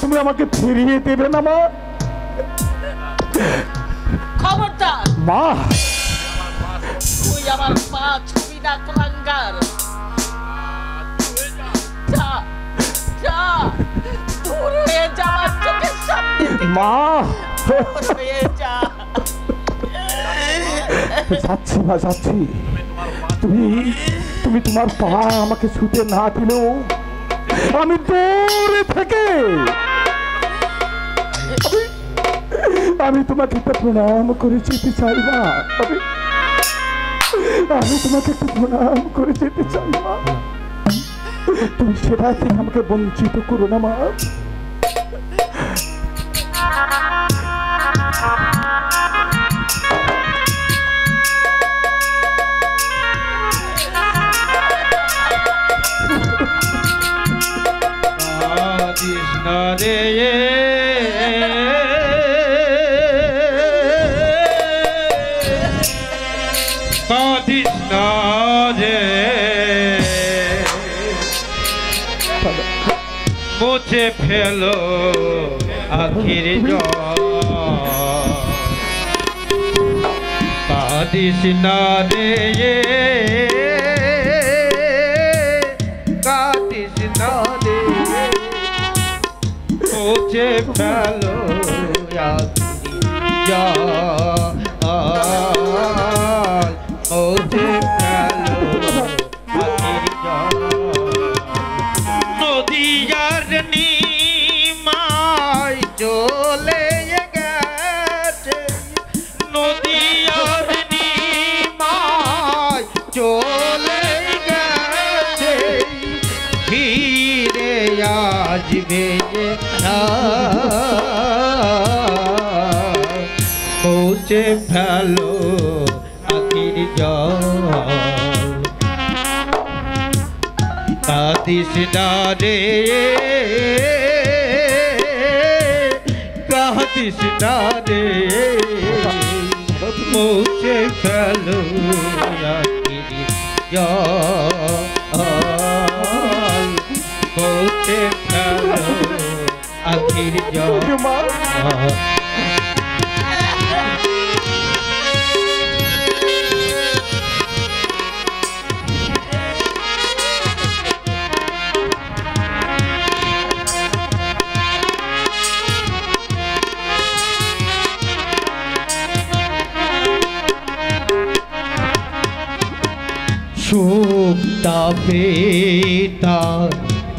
তুমি আমাকে ফিরিয়ে দেবে না মা? খবরদার মা, তুই আমার পা ছবি না কুলাঙ্গার। যা যা, দূর হয়ে যা আমার চোখের সামনে থেকে। মা, দূর হয়ে যা। যাচ্ছি মা, যাচ্ছি। তুমি তোমার পা আমাকে ছুতে না দিলেও আমি দূরে থেকে আমি তোমাকে একটা প্রণাম করে যেতে চাই মা। আমি তোমাকে একটা প্রণাম করে যেতে চাই মা। তুমি সেটা থেকে আমাকে বঞ্চিত করো না মা। মুছে ফেলো আখির কাঁদিস না রে, কাঁদিস না রে, মুছে ফেলো মুছে ফেলো নদীয়ার নিমায় চলে গেছে, নদীয়ার নিমায় চলে গেছে, ফিরে আসবে না, মুছে ফেলো আখির জল। কাঁদিস না রে, কাঁদিস না রে, মুছে ফেলো আখির জল মুছে ফেলো আখির জল সুখ তাপে তার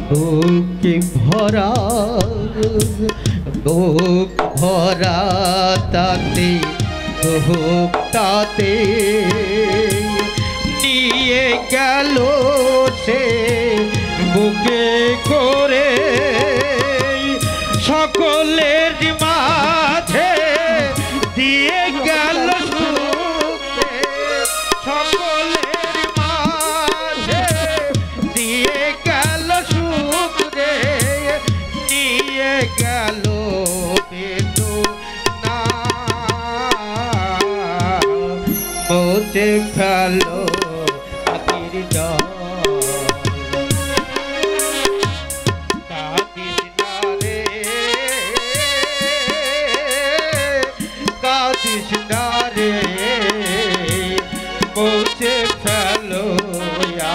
বুকে ভরা বুক ভরা তাতে বুক তাতে নিয়ে গেল সে বুকে করে সকলের মাঝে দিয়ে গেল সুখে সকলের মাঝে দিয়ে গেল সুখ রে নিয়ে গেল বেদনা মুছে ফেলো আখির জল কাঁদিস না রে মুছে ফেলো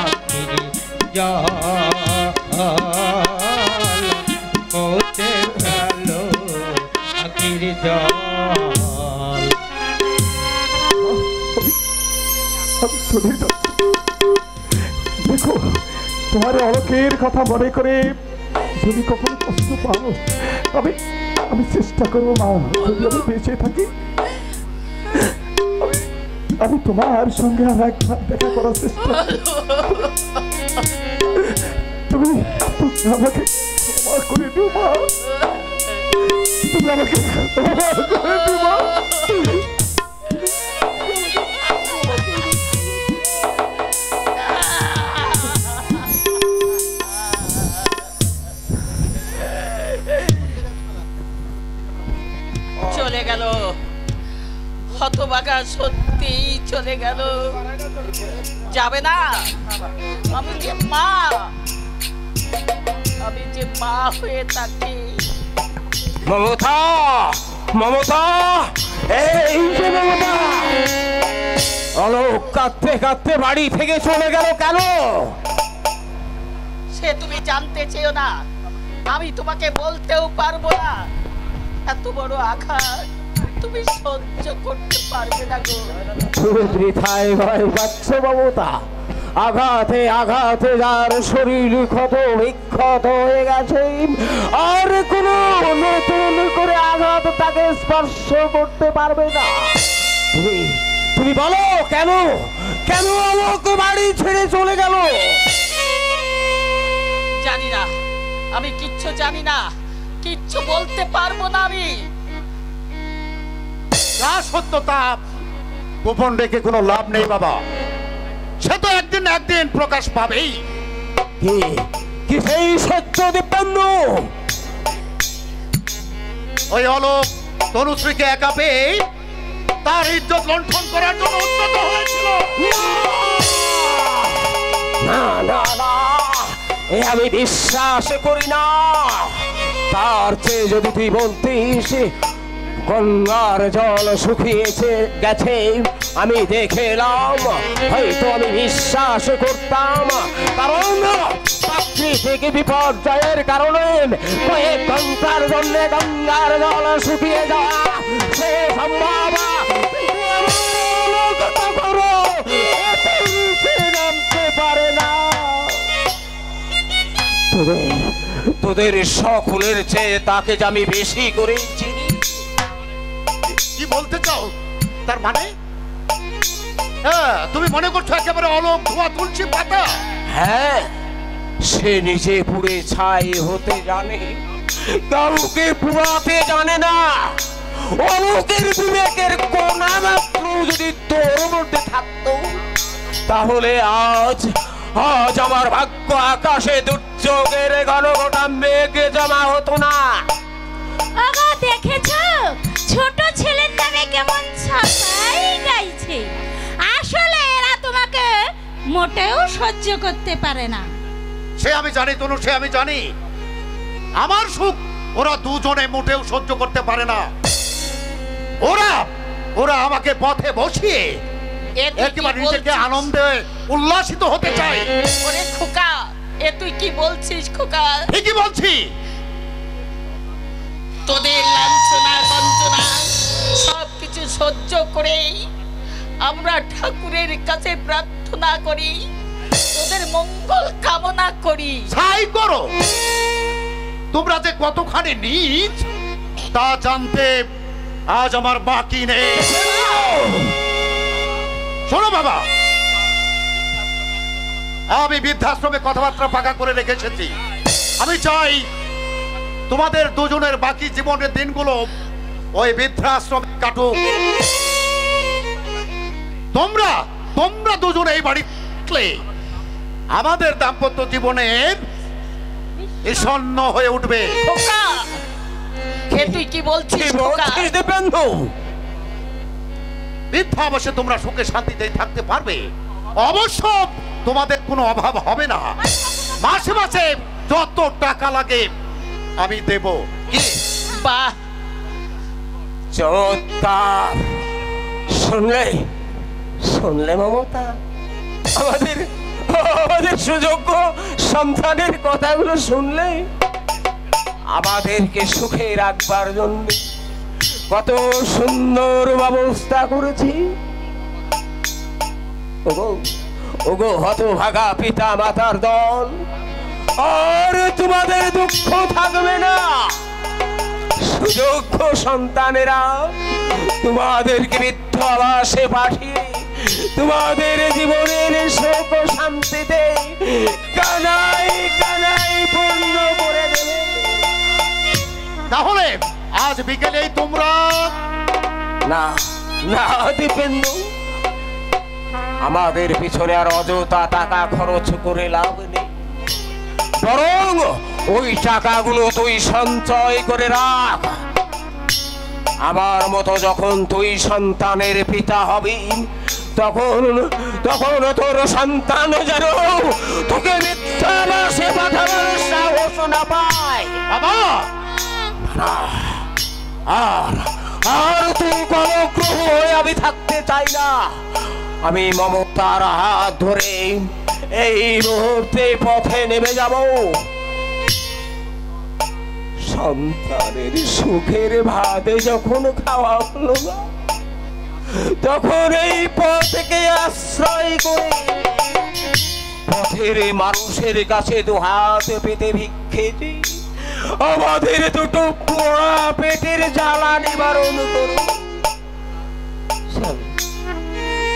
আখির জল মুছে ফেলো আখির জল আমি চলে যাচ্ছি। দেখো তোমার অলকের কথা মনে করে যদি কখনো কষ্ট পাও তবে আমি চেষ্টা করবো মা, যদি আমি বেঁচে থাকি আমি তোমার সঙ্গে আর একবার দেখা করার চেষ্টা তুমি আমাকে ক্ষমা করে দিও মা, তুমি আমাকে ক্ষমা করে দিও মা। চলে গেল হতভাগা, সত্যি চলে গেল। যাবে না? আমি যে মা, আমি যে মা হয়ে থাকি। মমতা, মমতা, এই যে মমতা। অলোক কাঁদতে কাঁদতে বাড়ি থেকে চলে গেল কেন? সে তুমি জানতে চেয়েও না, আমি তোমাকে বলতেও পারবো না। এত বড় আঘাত তুমি সহ্য করতে পারবে না গো। তুমি বৃথায় ভয় পাচ্ছ মমতা। আঘাতে আঘাতে যার শরীর ক্ষত বিক্ষত হয়ে গেছে, আর কোনো নতুন করে আঘাত তাকে স্পর্শ করতে পারবে না। তুমি তুমি বলো কেন, কেন আমাকে বাড়ি ছেড়ে চলে গেল? জানি না, আমি কিচ্ছু জানি না, কিচ্ছু বলতে পারবো না আমি। যা সত্যতা গোপন রেখে কোনো লাভ নেই বাবা, সে তো একদিন না একদিন প্রকাশ পাবেই। কি সেই সত্য দিব্যান্ন? ওই অলোক তনুশ্রীকে একা পেয়ে তার ইজ্জত লণ্ঠন করার জন্য উদ্যত হয়েছিল। না না না, এ আমি বিশ্বাস করি না। তার চেয়ে যদি তুই বলতিস গঙ্গার জল শুকিয়েছে গেছে, আমি দেখে এলাম, হয়তো আমি বিশ্বাস করতাম। কারণ প্রাকৃতিক বিপর্যয়ের কারণে কয়েক ঘন্টার জন্য গঙ্গার জল শুকিয়ে যাওয়া সে সম্ভব। নামতে পারে না। তোদের সকলের চেয়ে তাকে যে আমি বেশি করে চিনি। কি বলতে চাও? তার মানে হ্যাঁ, তুমি মনে করছো একেবারে অলোক ধোয়া তুলসী পাতা? হ্যাঁ, সে নিজে পুড়ে ছাই হতে জানে, কাউকে পুড়াতে জানে না। অলোকের বিবেকের কোনা মাত্র যদি তোর মধ্যে থাকতো, তাহলে আজ আজ আমার ভাগ্য আকাশে দুর্যোগের ঘনঘটা মেঘে জমা হতো না। আগা দেখেছো ছোট ছেলের নামে কেমন ছাপাই মোটেও সহ্য করতে পারে না। সে আমি জানি তনু, সে আমি জানি। আমার সুখ ওরা দুজনে মোটেও সহ্য করতে পারে না। ওরা ওরা আমাকে পথে বসিয়ে একেবারে নিজেকে আনন্দে উল্লাসিত হতে চায়। ওরে খোকা, এ তুই কি বলছিস খোকা? ঠিকই বলছি। তোদের লাঞ্ছনা বঞ্চনা সবকিছু সহ্য করে আমরা ঠাকুরের কাছে প্রার্থনা করি, তোদের মঙ্গল কামনা করি। ছাই করো। তোমরা যে কতখানি নীচ তা জানতে আজ আমার বাকি নেই। শোনো বাবা, আমি বৃদ্ধাশ্রমে কথাবার্তা পাকা করে রেখে এসেছি। আমি চাই তোমাদের দুজনের বাকি জীবনের দিনগুলো ওই বৃদ্ধাশ্রমে কাটুক। তোমরা তোমরা দুজনে এই বাড়ি থাকলে আমাদের দাম্পত্য জীবনের বিষণ্ণ হয়ে উঠবে। খোকা, এ তুই কি বলছিস খোকা? বৃদ্ধাবশে তোমরা সুখে শান্তিতে থাকতে পারবে। অবশ্য তোমাদের কোনো অভাব হবে না। মাসে মাসে যত টাকা লাগে আমি দেব। কি বাহ, চমৎকার! শুনলে শুনলে মমতা, আমাদের আমাদের সুযোগ্য সন্তানের কথাগুলো শুনলে? আমাদেরকে সুখে রাখবার জন্য কত সুন্দর ব্যবস্থা করেছি। ওগো ওগো হতভাগা পিতা মাতার দল, আর তোমাদের দুঃখ থাকবে না। সুযোগ্য সন্তানেরা তোমাদেরকে বৃদ্ধাবাসে পাঠিয়ে তোমাদের জীবনের শোক শান্তিতে কানাই কানাই পূর্ণ করে দেবে। তাহলে আজ বিকেলেই তোমরা না না দীপেন্দু, আমাদের পিছনে আর অযথা টাকা খরচ করে লাভ নেই। বরং ওই টাকাগুলো তুই সঞ্চয় করে রাখ। আমার মতো যখন তুই সন্তানের পিতা হবি, তখন তখন তোর সন্তান যেন তোকে মিথ্যাবাসে পাঠানোর সাহস না পায়। বাবা, আর আর তুই কোনো গ্রহ হয়ে আমি থাকতে চাই না। আমি মমতার হাত ধরে এই মুহূর্তে পথে নেমে যাব। সন্তানের সুখের ভাতে যখন খাওয়া হলো না, তখন এই পথকে আশ্রয় করে পথের মানুষের কাছে দুহাত পেতে ভিক্ষে দিই। আমাদের দুটো পোড়া পেটের জ্বালা নিবারণ করো। চলো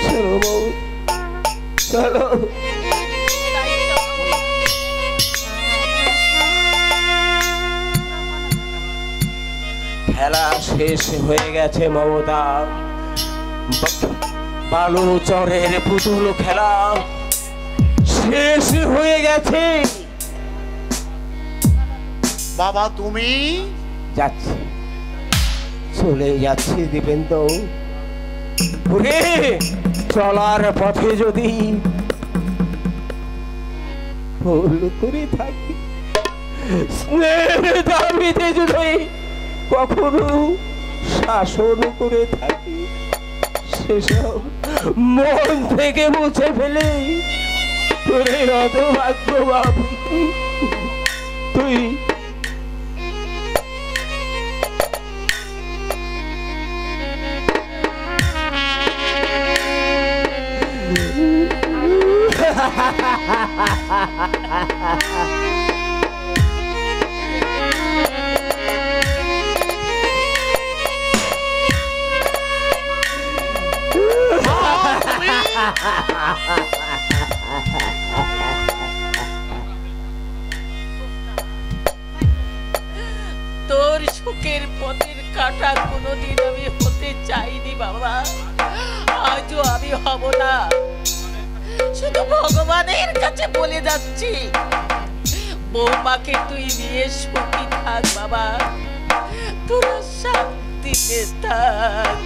চলো বউ, চলো। খেলা শেষ হয়ে গেছে মমতা। বালু চরের পুতুল খেলা শেষ হয়ে গেছে। বাবা তুমি? যাচ্ছি, চলে যাচ্ছি দীপেন্দ্র। ওরে চলার পথে যদি ভুল করে থাকি, স্নেহের দাবিতে যদি কখনো শাসন করে থাকি, সেসব মন থেকে মুছে ফেলে তোরে হতভাগ্য বাবু তুই। তোর সুখের পথের কাটা কোনোদিন আমি হতে চাইনি বাবা, আজও আমি হব না। শুধু ভগবানের কাছে বলে যাচ্ছি, বৌমাকে তুই নিয়ে সুখী থাক বাবা, তোরা শান্তিতে থাক।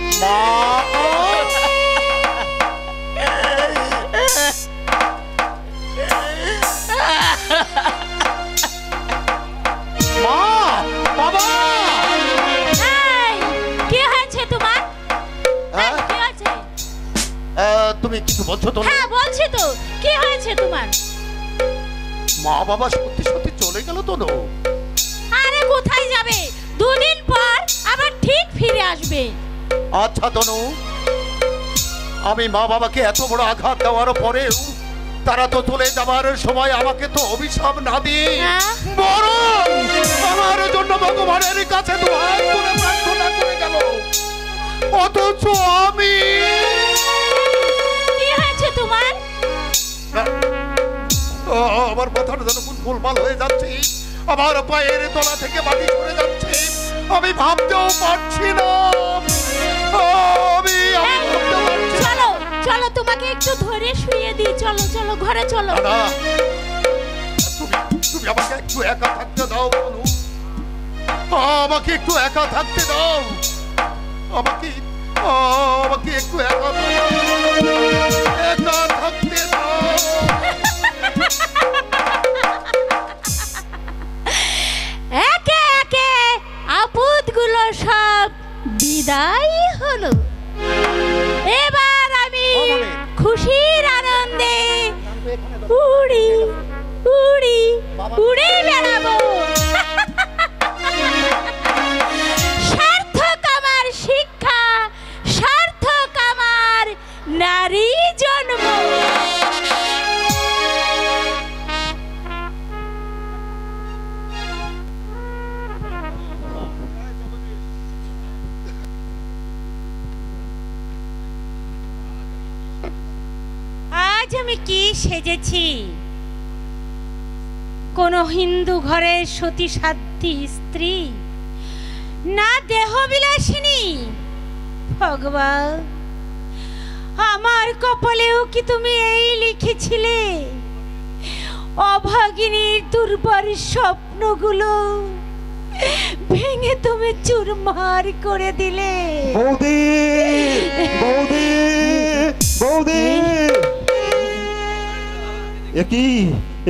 কিছু বলছো তো? হ্যাঁ বলছি তো, কি হয়েছে তোমার? মা বাবা সত্যি সত্যি চলে গেল তো? আরে কোথায় যাবে, দুদিন পর আবার ঠিক ফিরে আসবে। আচ্ছা তনু, আমি মা বাবাকে এত বড় আঘাত দেওয়ার পরেও তারা তো চলে যাবার সময় আমাকে তো অভিশাপ না দিয়ে বরং আমার জন্য ভগবানের কাছে দুহাত তুলে প্রার্থনা করে গেল। অথচ আমি, কি হয়েছে তোমার? আমার মাথাটা যেন গোলমাল হয়ে যাচ্ছে, আমার পায়ের তলা থেকে মাটি সরে যাচ্ছে, আমি ভাবতেও পারছি না। চলো চলো, তোমাকে একটু ধরে শুয়ে দিই। চলো চলো, ঘরে চলো। তুমি আমাকে একটু একা থাকতে দাও বনু, আমাকে একটু একা থাকতে দাও, আমাকে একটু একা থাকতে দাও। একে একে আপদগুলো সব বিদায় হলো। এবার আমি খুশির আনন্দে উড়ি উড়ি উড়ে বেড়াবো। সার্থক আমার শিক্ষা, সার্থক আমার নারী জন্ম। আজ আমি কি সেজেছি? কোন হিন্দু ঘরের সতী সাধ্বী স্ত্রী, না দেহবিলাসিনী। ভগবান, আমার কপালেও কি তুমি এই লিখেছিলে? অভাগিনীর দুর্বার স্বপ্নগুলো ভেঙে তুমি চুরমার করে দিলে। বৌদি, বৌদি, বৌদি,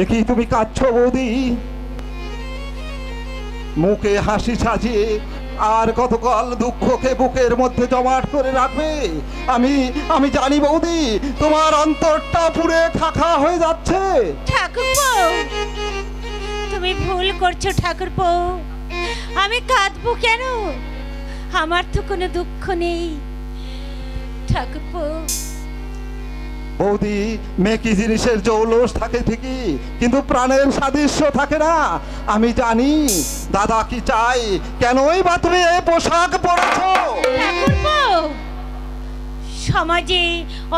একই তুমি কাঁদছো বৌদি? মুখে হাসি সাজিয়ে আর কতকাল দুঃখকে বুকের মধ্যে জমাট করে রাখবে? আমি জানি বৌদি, তোমার অন্তরটা পুড়ে খাখা হয়ে যাচ্ছে। ঠাকুরপো, তুমি ভুল করছো ঠাকুরপো। আমি কাঁদবো কেন? আমার তো কোনো দুঃখ নেই ঠাকুরপো। বৌদি, মেকি জিনিসের জৌলস থাকে ঠিকই, কিন্তু প্রাণের সাদৃশ্য থাকে না। আমি জানি দাদা কি চাই, কেনই বা তুমি এই পোশাক পরেছো? ঠাকুরপো, সমাজে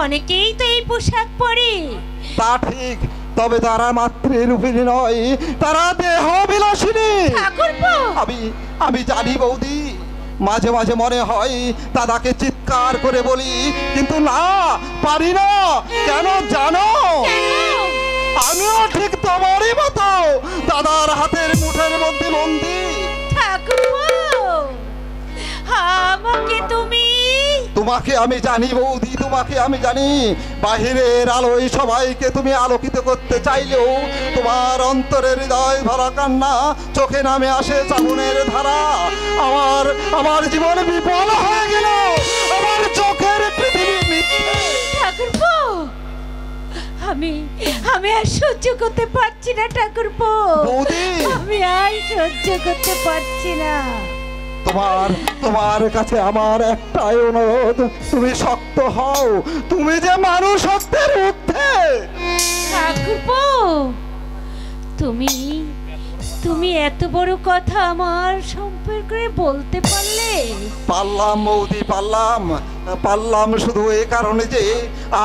অনেকেই তো এই পোশাক পরে। তা ঠিক, তবে তারা মাতৃরূপিণী নয়, তারা দেহ বিলাসিনী। ঠাকুরপো, আমি জানি বৌদি, মাঝে মাঝে মনে হয় দাদাকে চিৎকার করে বলি, কিন্তু না, পারি না। কেন জানো? আমিও ঠিক তোমারই মতো দাদার হাতের মুঠের মধ্যে বন্দি। ঠাকুরপো, আমাকে তোমাকে আমি জানি বৌদি, তোমাকে আমি জানি। বাহিরের আলোয় সবাইকে তুমি আলোকিত করতে চাইলেও তোমার অন্তরের হৃদয় ভরা কান্না চোখে নামে আসে চাগুনের ধারা। আমার জীবন বিফল হয়ে গেল, আমার চোখের পৃথিবী মিথ্যে। ঠাকুরপো, আমি আর সহ্য করতে পারছি না ঠাকুরপো। বৌদি, আমি আর সহ্য করতে পারছি না। তোমার কাছে আমার একটাই অনুরোধ, তুমি শক্ত হও, তুমি যে মানুষত্বের ঊর্ধ্বে। ঠাকুরপো, তুমি এত বড় কথা আমার সম্পর্কে বলতে পারলে? পারলাম বৌদি, পারলাম শুধু এই কারণে যে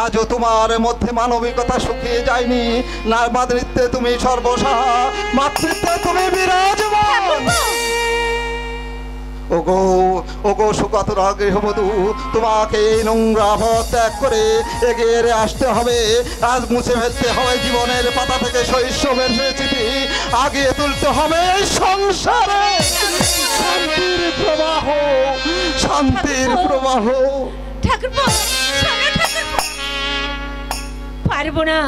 আজও তোমার মধ্যে মানবিকতা শুকিয়ে যায়নি। নারীত্বে তুমি সর্বসাহা, মাতৃত্বে তুমি বিরাজমান। ওগো সুকতরা গৃহবধূ, তোমাকে এই নোংরা পথ ত্যাগ করে এগিয়ে আসতে হবে। আজ মুছে ফেলতে হবে জীবনের পাতা থেকে শৈশবের স্মৃতি, আগিয়ে তুলতে হবে সংসারে শান্তির প্রবাহ, শান্তির প্রবাহ। ঠাকুরপো, পারবো না,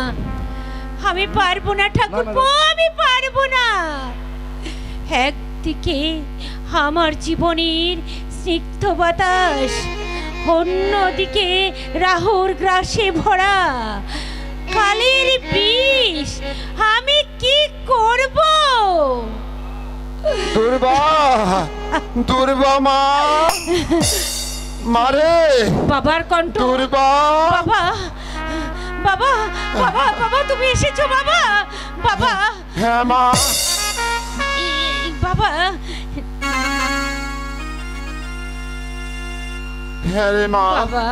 আমি পারবো না ঠাকুরপো, আমি পারবো না। একদিকে আমার জীবনের স্নিগ্ধ বাতাস, অন্যদিকে রাহুর গ্রাসে ভরা কালের বিষ। আমি কি করব? দুর্বা, দুর্বা মা, মারে বাবার কণ্ঠ। দুর্বা। বাবা, বাবা, বাবা, বাবা, তুমি এসেছো বাবা? বাবা, হ্যাঁ মা। বাবা, হ্যাঁ রে মা। বাবা,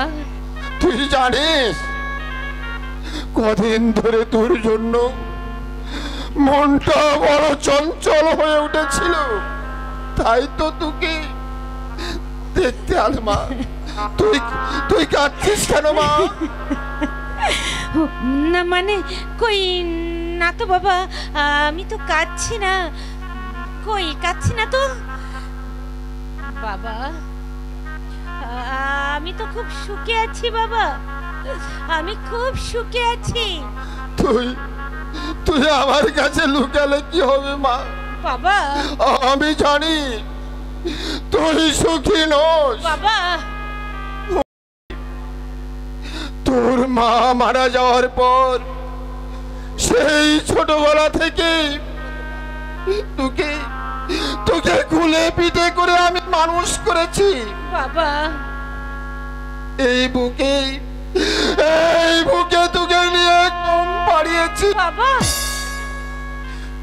তুই জানিস কদিন ধরে তোর জন্য মনটা বড় চঞ্চল হয়ে উঠেছিল, তাই তো তোকে দেখতে আল মা। তুই তুই কাঁদছিস কেন মা? না মানে কই না তো বাবা, আমি তো কাঁদছি না, কই কাঁদছি না তো বাবা। আমি তো খুব সুখে আছি বাবা, আমি খুব সুখে আছি। তুই তুই আমার কাছে লুকালে কি হবে মা? বাবা, আমি জানি তুই সুখী নস বাবা। তোর মা মারা যাওয়ার পর সেই ছোটবেলা থেকে তোকে তোকে কুলে পিঠে করে আমি মানুষ করেছি বাবা। এই বুকে তোকে নিয়ে কম পাড়িয়েছি বাবা।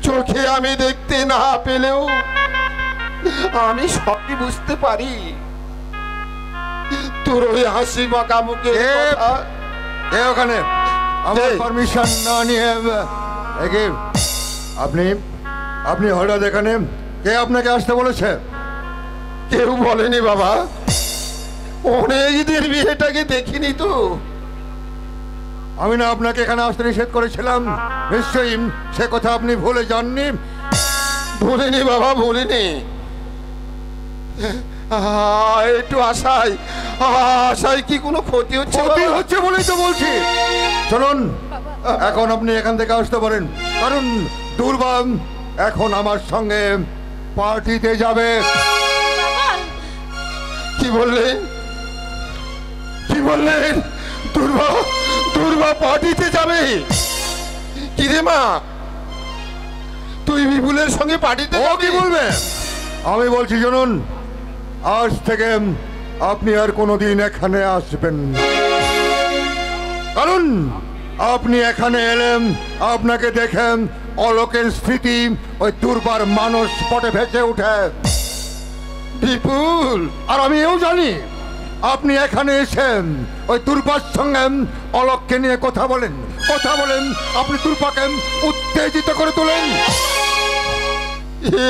চোখে আমি দেখতে না পেলেও আমি সবই বুঝতে পারি। তোর ওই হাসি মাখা মুখে ওখানে আমার পারমিশন না নিয়ে আপনি আপনি হঠাৎ এখানে, কে আপনাকে আসতে বলেছে? কেউ বলেনি বাবা, অনেকদিন বিয়েটাকে দেখিনি তো। আমি না আপনাকে এখানে আসতে নিষেধ করেছিলাম? নিশ্চয়ই সে কথা আপনি ভুলে যাননি। ভুলিনি বাবা, ভুলিনি। একটু আশায় কি কোনো ক্ষতি হচ্ছে? ক্ষতি হচ্ছে বলেই তো বলছি। চলুন এখন আপনি এখান থেকে আসতে পারেন, কারণ দুর্বাম এখন আমার সঙ্গে পার্টিতে যাবে। কি বললেন? কি বললেন? দুর্বা পার্টিতে যাবে? কি রে মা, তুই বিপুলের সঙ্গে পার্টিতে ও কি বলবে? আমি বলছি শুনুন, আজ থেকে আপনি আর কোনোদিন এখানে আসবেন না। কারণ আপনি এখানে এলেন, আপনাকে দেখেন অলোকের স্মৃতি ওই দুর্বার মানুষ পটে ভেসে ওঠে। বিপুল, আর আমি এও জানি আপনি এখানে এসেন ওই দুর্বার সঙ্গে অলোককে নিয়ে কথা বলেন, আপনি দুর্বাকে উত্তেজিত করে তোলেন।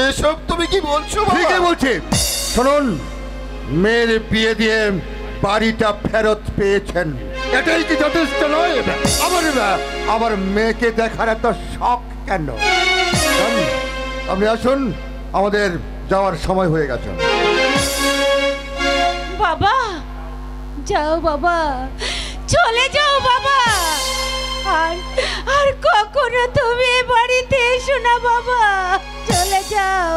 এসব তুমি কি বলছো? ঠিকই বলছি। শুনুন, মেয়ের বিয়ে দিয়ে বাড়িটা ফেরত পেয়েছেন, এটাই কি যথেষ্ট নয়? আমার মেয়েকে দেখার এত শখ কেন? আপনি আসুন, আমাদের যাওয়ার সময় হয়ে গেছে। বাবা, যাও বাবা, চলে যাও বাবা, আর কখনো তুমি এ বাড়িতে এসো না বাবা, চলে যাও।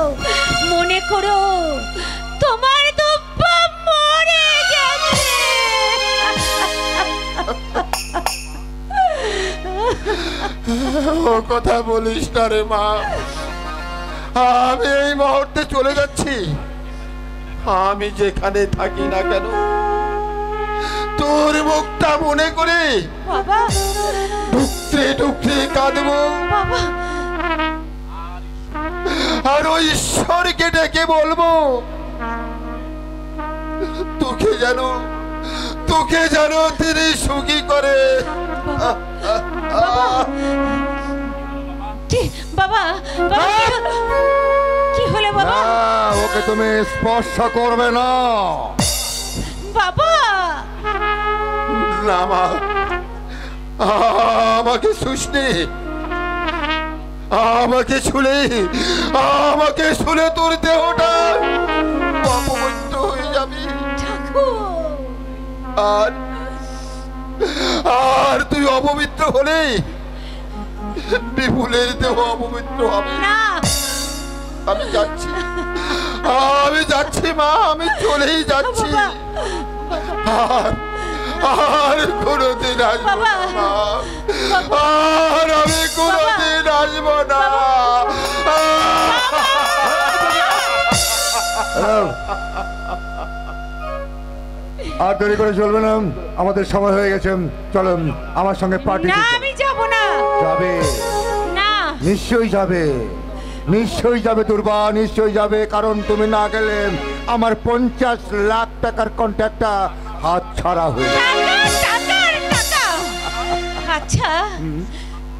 মনে করো তোমার দুব্বা মরে গেছে। ও কথা বলিস না রে মা, আমি এই মুহূর্তে চলে যাচ্ছি। আমি যেখানে থাকি না কেন তোর মুখটা মনে করে বাবা, ঢুকতে ঢুকতে কাঁদবো, বাবা, আর ওই ঈশ্বরকে ডেকে বলবো তোকে যেন তিনি সুখী করে। বাবা, কি হলো বাবা? ওকে তুমি স্পর্শ করবে না বাবা। না মা, আমাকে শুষনি, আমাকে ছুলে তোর দেহটা অপবিত্র হয়ে যাবে। আর তুই অপবিত্র হলে বিপুলের দেহ অপবিত্র হবে না। আমি যাচ্ছি মা, আমি চলেই যাচ্ছি। আর কোনোদিন আসবো বাবা। না মা। আর আমি কোনোদিন আসবো না। আর দেরি করে চলবে না, আমাদের সময় হয়ে গেছে। চলো আমার সঙ্গে পার্টি। না আমি যাব না। যাবে, না নিশ্চয়ই যাবে, নিশ্চয়ই যাবে দুর্বা, নিশ্চয়ই যাবে। কারণ তুমি না গেলে আমার 50 লাখ টাকার কন্ট্রাক্টটা হাত ছাড়া হয়ে যাবে। টাকা। আচ্ছা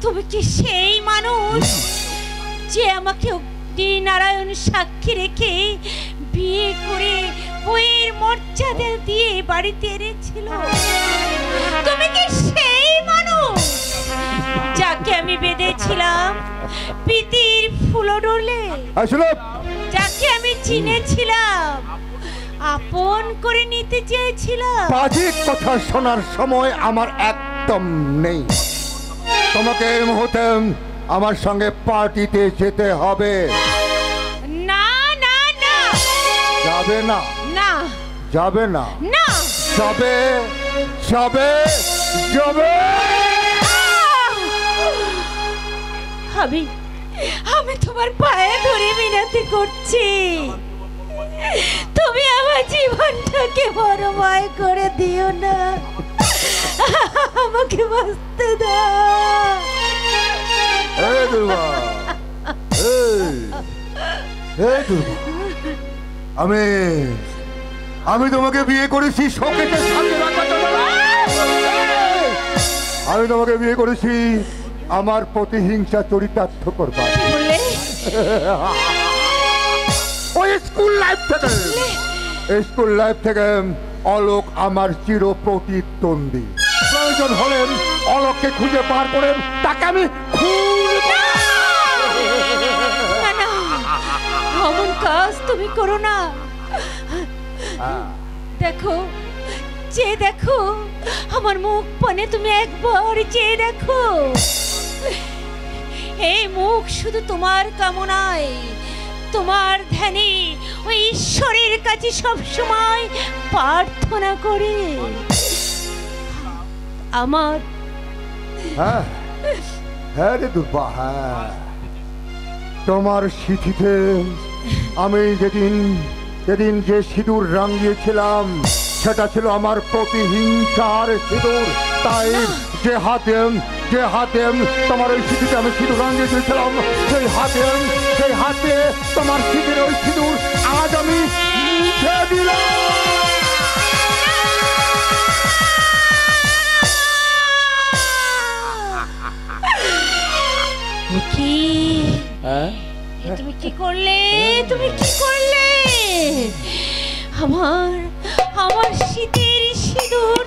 তুমি কি সেই মানুষ যে আমাকে নারায়ণ সাক্ষী রেখে বিয়ে করে বইয়ের মর্যাদা দিয়ে বাড়িতে এনেছিল? তুমি কি সেই মানুষ যাকে আমি বেঁধেছিলাম প্রীতির ফুলডোলে? আসলে যাকে আমি চিনেছিলাম, আপন করে নিতে চেয়েছিলাম? বাজে কথা শোনার সময় আমার একদম নেই। তোমাকে এই মুহূর্তে আমার সঙ্গে পার্টিতে যেতে হবে। না না না যাবে না? না যাবে না? না যাবে, যাবে, যাবে। আমি আমি তোমার পায়ে ধরে মিনতি করছি, তুমি আমার জীবনটাকে বড়ময় করে দিও না, আমাকে বাঁচতে দাও। এই দুর্বা, এই দুর্বা, আমি তোমাকে বিয়ে করেছি শোকেতে শান্তি রাখার জন্য না। আমি তোমাকে বিয়ে করেছি আমার প্রতিহিংসা চরিতার্থ করবার। ওই স্কুল লাইফ থেকে অলোক আমার চির প্রতিদ্বন্দ্বী। প্রয়োজন হলে অলোককে খুঁজে পার করে তাকে আমি অমন কাজ তুমি করো না। দেখো, চেয়ে দেখো আমার মুখ পানে, তুমি একবার চেয়ে দেখো। এই মুখ শুধু তোমার কামনায়, তোমার ধ্যানে ওই ঈশ্বরের কাছে সব সময় প্রার্থনা করে। আমার হ্যাঁ রে দুর্বা, হ্যাঁ তোমার স্মৃতিতে আমি যেদিন যে সিঁদুর রাঙিয়েছিলাম সেটা ছিল আমার প্রতিহিংসার সিঁদুর। তাই যে হাতে তোমার ওই স্মৃতিতে আমি সিঁদুর রাঙিয়ে দিয়েছিলাম, সেই হাতে তোমার স্মৃতির ওই সিঁদুর আজ আমি মুছে দিলাম। তুমি কি করলে? তুমি কি করলে? আমার শীতের সিঁদুর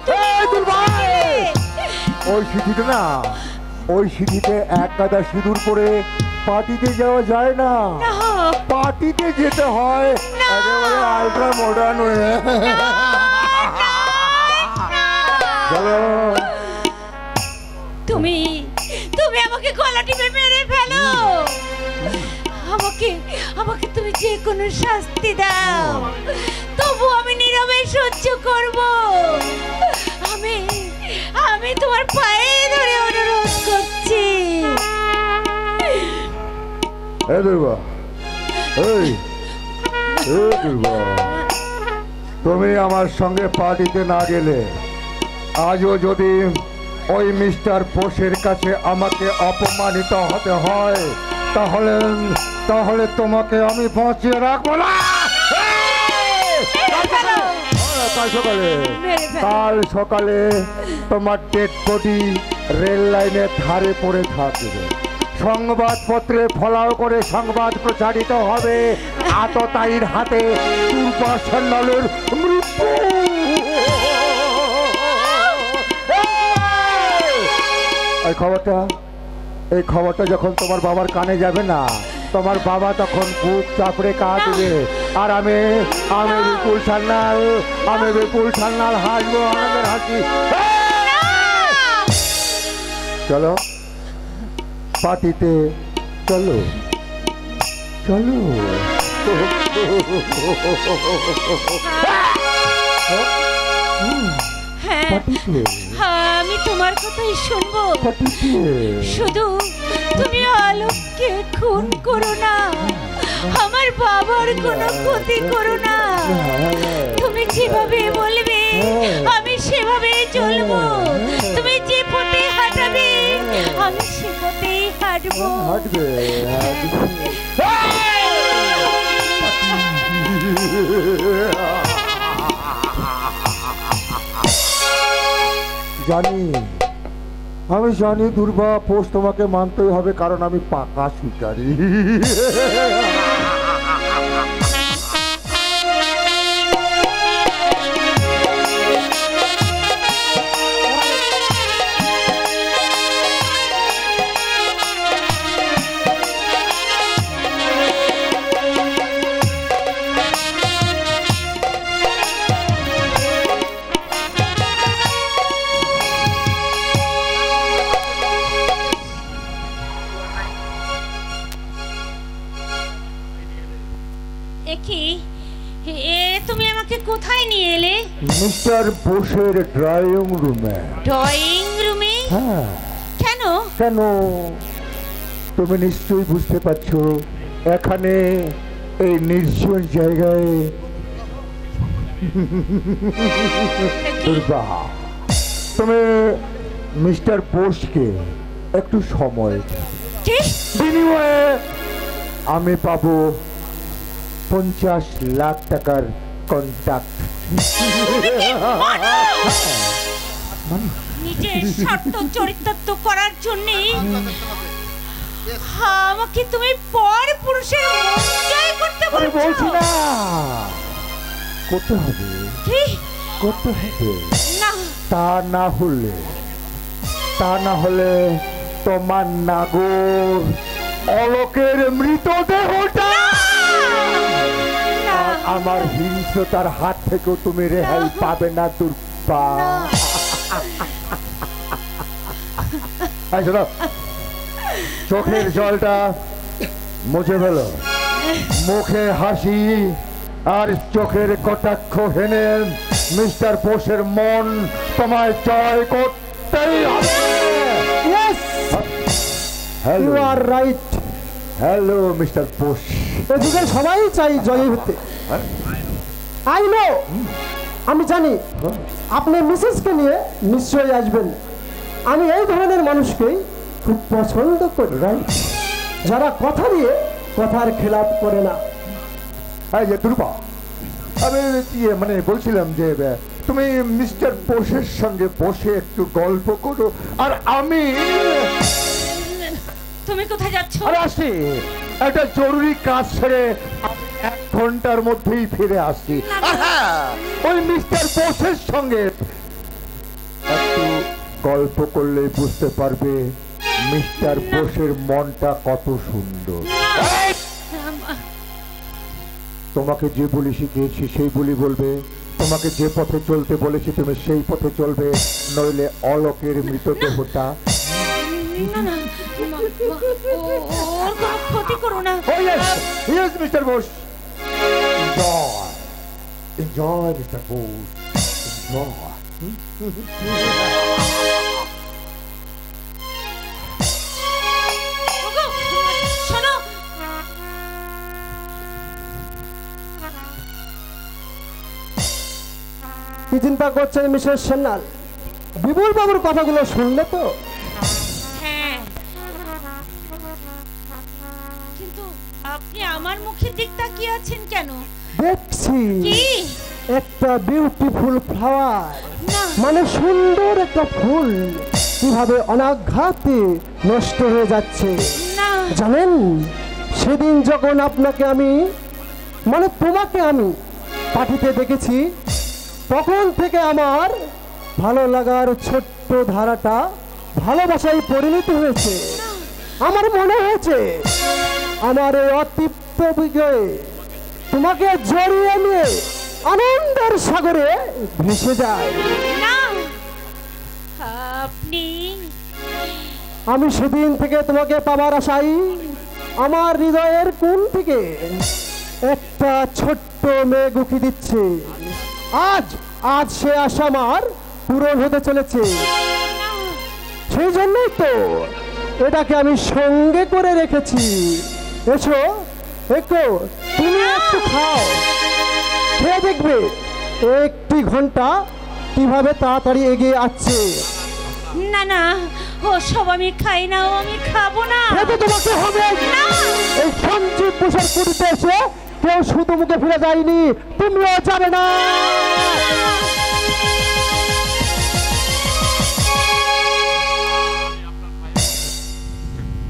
ওই সিঁথিতে এক গাদা সিঁদুর পরে পার্টিতে যাওয়া যায় না। পার্টিতে যেতে হয় একেবারে আল্ট্রা মডার্ন হয়ে। চলো। তুমি আমাকে গলা টিপে মেরে ফেলো, আমাকে তুমি যে কোনো শাস্তি দাও, তবু আমি নীরবে সহ্য করব। আমি তোমার পায়ে ধরে অনুরোধ করছি। তুমি আমার সঙ্গে পার্টিতে না গেলে আজও যদি ওই মিস্টার বোসের কাছে আমাকে অপমানিত হতে হয়, তাহলে তোমাকে আমি বাঁচিয়ে রাখবো না। কাল সকালে তোমার ডেড বডি রেল লাইনের ধারে পড়ে থাকবে। সংবাদপত্রে ফলাও করে সংবাদ প্রচারিত হবে আততায়ীর হাতে দুর্বা সান্যালের মৃত্যু। এই খবরটা যখন তোমার বাবার কানে যাবে না, তোমার বাবা তখন বুক চাপড়ে কাঁদবে। আর আমি বিপুল সান্যাল হাসবো আনন্দের হাসি। চলো পার্টিতে, চলো চলো। হ্যাঁ আমি তোমার কথাই শুনবো, শুধু তুমি আলোককে খুন করো না, আমার বাবার কোনো ক্ষতি করো না। তুমি যেভাবে বলবে আমি সেভাবে চলবো, তুমি যে পথে হাঁটাবে আমি সে পথেই হাঁটবো। জানি, আমি জানি দুর্বা পোষ তোমাকে মানতেই হবে, কারণ আমি পাকা শিকারী। তুমি আমাকে কোথায় নিয়ে এলে? মিস্টার বোসের ড্রয়িং রুমে। ড্রয়িং রুমে? হ্যাঁ। কেন? কেন তুমি নিশ্চয়ই বুঝতে পারছো, এখানে এই নির্জন জায়গায় দুর্গা, তুমি মিস্টার বোসকে একটু সময় বিনিময়ে আমি পাবো 50 লাখ টাকার কন্ট্রাক্ট। নিজের স্বার্থ চরিতার্থ করার জন্য আমাকে তুমি পর পুরুষের মন জয় করতে বলছো? বলছি না, করতে হবে, করতে হবে। না, তা না হলে তোমার নাগর অলোকের মৃতদেহটা আমার হিংস্রতার হাত থেকেও তুমি রেহাই পাবে না দুর্বা। চোখের জলটা মুছে ফেলো, মুখে হাসি আর চোখের কটাক্ষ হেনে মিস্টার বোসের মন তোমায় জয় করতেই হবে। You are right. Hello mister Bose. এদিকে সবাই চাই জয়ী হতে। আই নো, আমি জানি আপনি মিসেসকে নিয়ে নিশ্চয়ই আসবেন। আমি এই ধরনের মানুষকেই খুব পছন্দ করি, রাইট, যারা কথা দিয়ে কথার খেলাপ করে না। এই যে দুর্বা, আমি মানে বলছিলাম যে তুমি মিস্টার বোসের সঙ্গে বসে একটু গল্প করো, আর আমি তুমি কোথায় যাচ্ছ? আরে আসছি, একটা জরুরি কাজ ছেড়ে 1 ঘন্টার মধ্যেই ফিরে আসছি। ওই মিস্টার বোসের সঙ্গে একটু গল্প করলে বুঝতে পারবে মিস্টার বোসের মনটা কত সুন্দর। তোমাকে যে বলি শিখিয়েছি সেই বলি বলবে, তোমাকে যে পথে চলতে বলেছি তুমি সেই পথে চলবে, নইলে অলোকের মৃতদেহটা ওর কোনো ক্ষতি করো না। Oh yes, yes, Mr. Bush. Enjoy, Mr. Bush. Enjoy. শোনো, কি চিন্তা করছেন মিসেস সেনাল? বিপুল বাবুর কথাগুলো শুনলে তো? হ্যাঁ, কিন্তু আপনি আমার মুখের দিক তাকিয়ে আছেন কেন? দেখছি কি একটা বিউটিফুল ফ্লাওয়ার, না মানে সুন্দর একটা ফুল কিভাবে অনাঘাতে নষ্ট হয়ে যাচ্ছে। না, জানেন, সেদিন যখন আপনাকে আমি মানে তোমাকে আমি পার্টিতে দেখেছি, তখন থেকে আমার ভালো লাগার ছোট্ট ধারাটা ভালোবাসায় পরিণত হয়েছে। আমার মনে হয়েছে আমার এই অতৃপ্ত বিজয়ে তোমাকে জড়িয়ে নিয়ে আনন্দের সাগরে ভেসে যায়। না, আপনি আমি সেদিন থেকে তোমাকে পাবার আশায় আমার হৃদয়ের কোণ থেকে একটা ছোট্ট মেঘ উকি দিচ্ছে। আজ আজ সে আশা আমার পূরণ হতে চলেছে। সেই জন্যই তো এটাকে আমি সঙ্গে করে রেখেছি। এসো একটু, তুমি একটু খাও, খেয়ে দেখবে একটি ঘন্টা কিভাবে তাড়াতাড়ি এগিয়ে আসছে। না না, ও সব আমি খাই না, ও আমি খাবো না। খেতে তোমাকে হবে না। এই সঞ্জীব পোষার কুটিতে এসে কেউ শুধু মুখে ফিরে যায়নি, তুমিও যাবে না।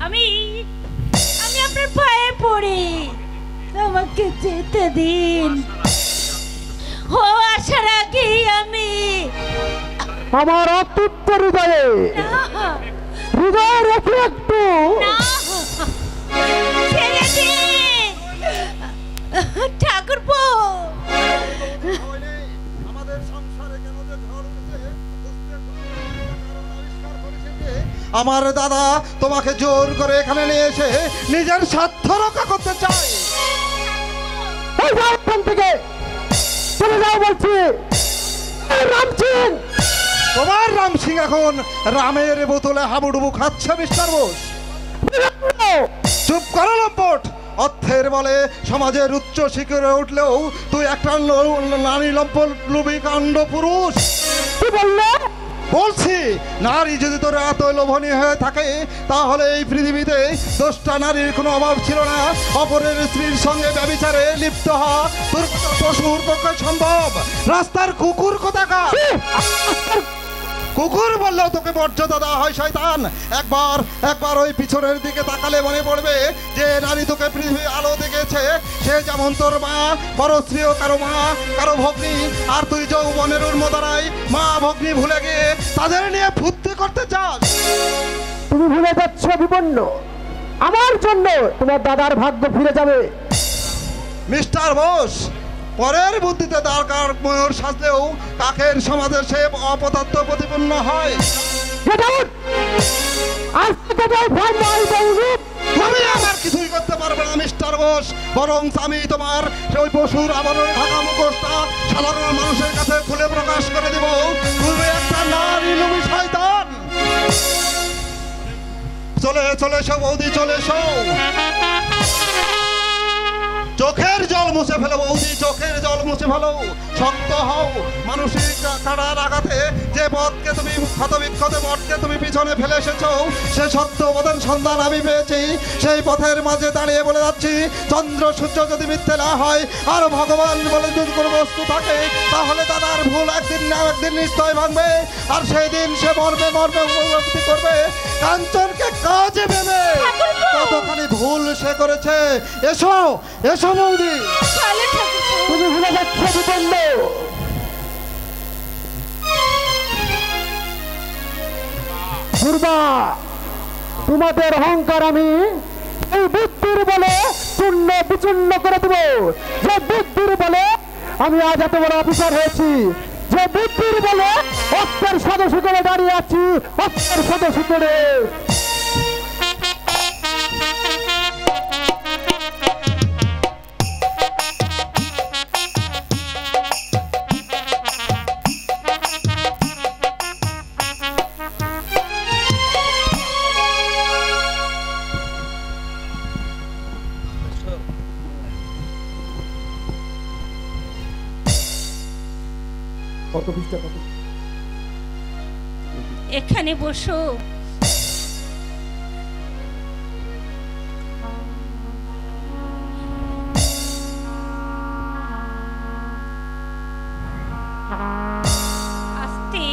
আমি আমি আপনার পায়ে পড়ি, আমাকে যেতে দিন। ও আসার আগে আমি আমার অতৃপ্ত হৃদয়ে না, হৃদয় রেখে একটু না, ছেড়ে দিন ঠাকুরপো। আমাদের সংসারে কেন যে ঝড় উঠেছে, কারণ আবিষ্কার করেছে যে আমার দাদা তোমাকে জোর করে এখানে নিয়ে এসে নিজের স্বার্থ রক্ষা করতে চায়। এই যাও এখান থেকে, চলে যাও বলছি। রামচিন, তোমার রাম সিং এখন রামের বোতলে হাবুডুবু খাচ্ছে মিস্টার বোস। চুপ করো লম্পট। অর্থের বলে সমাজের উচ্চ শিখরে উঠলেও তুই একটা নারী লম্পট লোভী কাণ্ড পুরুষ। কি বললে? বলছি, নারী যদি তোর এত লোভনীয় হয়ে থাকে তাহলে এই পৃথিবীতে 10টা নারীর কোনো অভাব ছিল না। অপরের স্ত্রীর সঙ্গে ব্যভিচারে লিপ্ত হওয়া তোর পশুর পক্ষে সম্ভব। রাস্তার কুকুর কোথাকার, কুকুর বললেও তোকে মর্যাদা দেওয়া হয় শয়তান। একবার ওই পিছনের দিকে তাকালে মনে পড়বে যে নারী তোকে পৃথিবীর আলো দেখেছে। সে যেমন তোর মা, পরস্ত্রীও কারো মা, কারো ভগ্নী। আর তুই যৌবনের উন্মদারায় মা ভগ্নী ভুলে গিয়ে তাদের নিয়ে ফুর্তি করতে চাস। তুমি ভুলে যাচ্ছ বিপন্ন, আমার জন্য তোমার দাদার ভাগ্য ফিরে যাবে। মিস্টার বোস, পরের বুদ্ধিতে দরকার ময়ূর সাজলেও কাকের সমাজে সে অপদার্থ প্রতিপন্ন হয়। তুমি আমার কিছুই করতে পারবে না মিস্টার বোস, বরং আমি তোমার ওই পশুর আবরণে ঢাকা মুখোশটা সাধারণ মানুষের কাছে খুলে প্রকাশ করে দেব। তুমি একটা নারী লোভী শয়তান। চলে চলে এসো বৌদি, চলে এসো। চোখের জল মুছে ফেলো বৌদি, চোখের জল মুছে ফেলো। শক্ত হও। মানসিক কাটার আঘাতে যে পথকে তুমি ক্ষতবিক্ষত পথকে তুমি পিছনে ফেলে এসেছো, সে সত্যবোধের সন্ধান আমি পেয়েছি। সেই পথের মাঝে দাঁড়িয়ে বলে যাচ্ছি, চন্দ্র সূর্য যদি মিথ্যে না হয় আর ভগবান বলে যদি কোনো বস্তু থাকে, তাহলে দাদার ভুল একদিন না একদিন নিশ্চয় ভাঙবে। আর সেই দিন সে মরবে উপলব্ধি করবে কাঞ্চনকে কাজে ভেবে কতখানি ভুল সে করেছে। এসো এসো বৌদি। তুমি ভুলে যাচ্ছ বিপন্ন। দুর্বা, তোমাদের অহংকার আমি এই বুদ্ধির বলে চূর্ণ বিচূর্ণ করে দেব। যে বুদ্ধির বলে আমি আজ এত বড় অফিসার হয়েছি, যে বুদ্ধির বলে অস্ত্রের সদস্য করে দাঁড়িয়ে আছি, অস্ত্রের সদস্য করে। কত পৃষ্ঠা, কত? এখানে বসো। আস্তে।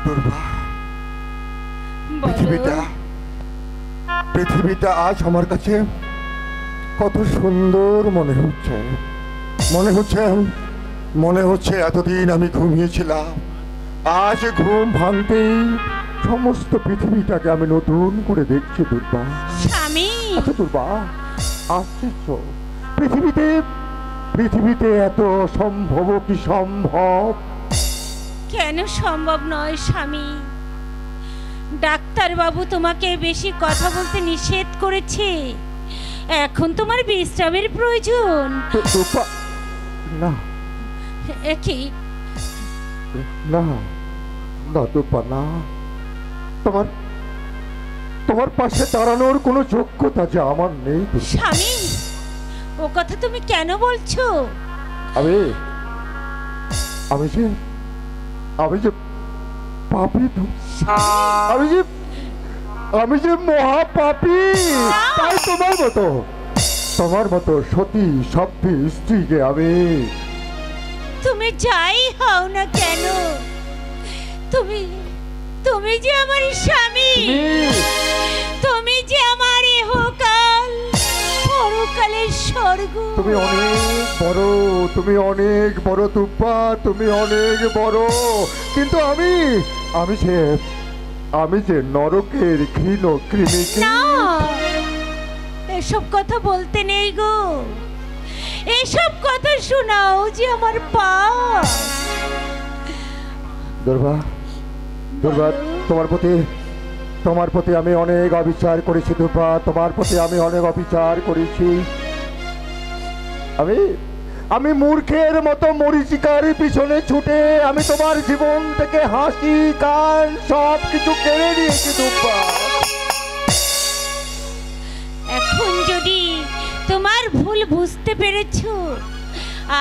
দুর্বা, বলো। পৃথিবীটা আজ আমার কাছে কত সুন্দর মনে হচ্ছে। মনে হচ্ছে এতদিন আমি ঘুমিয়েছিলাম, আজ ঘুম ভাঙতেই সমস্ত পৃথিবীটাকে আমি নতুন করে দেখছি। দুর্বা, স্বামী, আচ্ছা দুর্বা, আশ্চর্য, পৃথিবীতে এত অসম্ভব কি সম্ভব? কেন সম্ভব নয় স্বামী? ডাক্তার বাবু তোমাকে বেশি কথা বলতে নিষেধ করেছে। এখন তোমার বিশ্রামের প্রয়োজন। রূপা, না একই না না রূপা, না। তোমার তোমার পাশে দাঁড়ানোর কোনো যোগ্যতা যে আমার নেই। স্বামী, ও কথা তুমি কেন বলছো? আমি আমি যে আমি যে পাপী, আমি যে মহা পাপী। তাই তোমার মতো সতী সভ্যী স্ত্রীকে আমি। তুমি যাই হও না কেন, তুমি যে আমার স্বামী, তুমি যে আমার ইহকাল পরকালের স্বর্গ। তুমি অনেক বড় তুপ্পা, তুমি অনেক বড়। কিন্তু আমি যে নরকের ঘৃণ কৃমি। না, এসব কথা বলতে নেই গো। এসব কথা শোনাও যে আমার পাপ। দুর্বা, তোমার প্রতি আমি অনেক অবিচার করেছি দুর্বা, তোমার প্রতি আমি অনেক অবিচার করেছি। আমি মূর্খের মতো মরীচিকার পিছনে ছুটে আমি তোমার জীবন থেকে হাসি গান সব কিছু কেড়ে নিয়েছি দুর্বা। এখন যদি তোমার ভুল বুঝতে পেরেছো,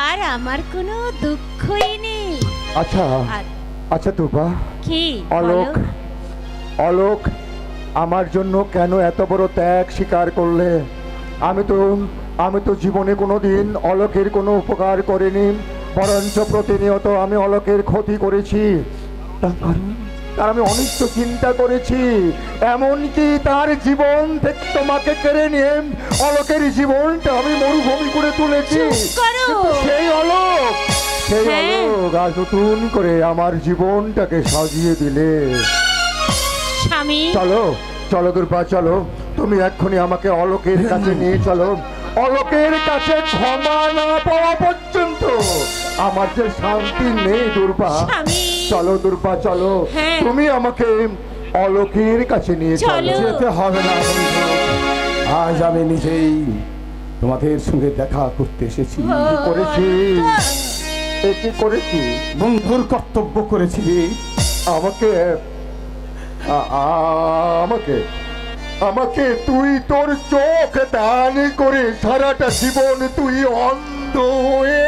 আর আমার কোনো দুঃখই নেই। আচ্ছা দুর্বা, কি অলোক আমার জন্য কেন এত বড় ত্যাগ স্বীকার করলে? আমি তো জীবনে কোনোদিন অলোকের কোনো উপকার করিনি, বরঞ্চ প্রতিনিয়ত আমি অলোকের ক্ষতি করেছি। তার আমি অনিষ্ট চিন্তা করেছি, এমনকি তার জীবন থেকে তোমাকে কেড়ে নিয়ে অলোকের জীবনটা আমি মরুভূমি করে তুলেছি। সেই অলোক আজ নতুন করে আমার জীবনটাকে সাজিয়ে দিলে। চলো দুর্বা, চলো। তুমি এক্ষুনি আমাকে অলোকের কাছে নিয়ে চলো। অলোকের কাছে ক্ষমা না পাওয়া পর্যন্ত আমার যে শান্তি নেই দুর্বা। চলো দুর্বা, চলো। তুমি আমাকে অলোকের কাছে নিয়ে চলো। যেতে হবে না বন্ধু, আজ আমি নিজেই তোমাদের সঙ্গে দেখা করতে এসেছি। কি করেছি? বন্ধুর কর্তব্য করেছি। আমাকে তুই তোর চোখ দান করে সারাটা জীবন তুই অন্ধ হয়ে।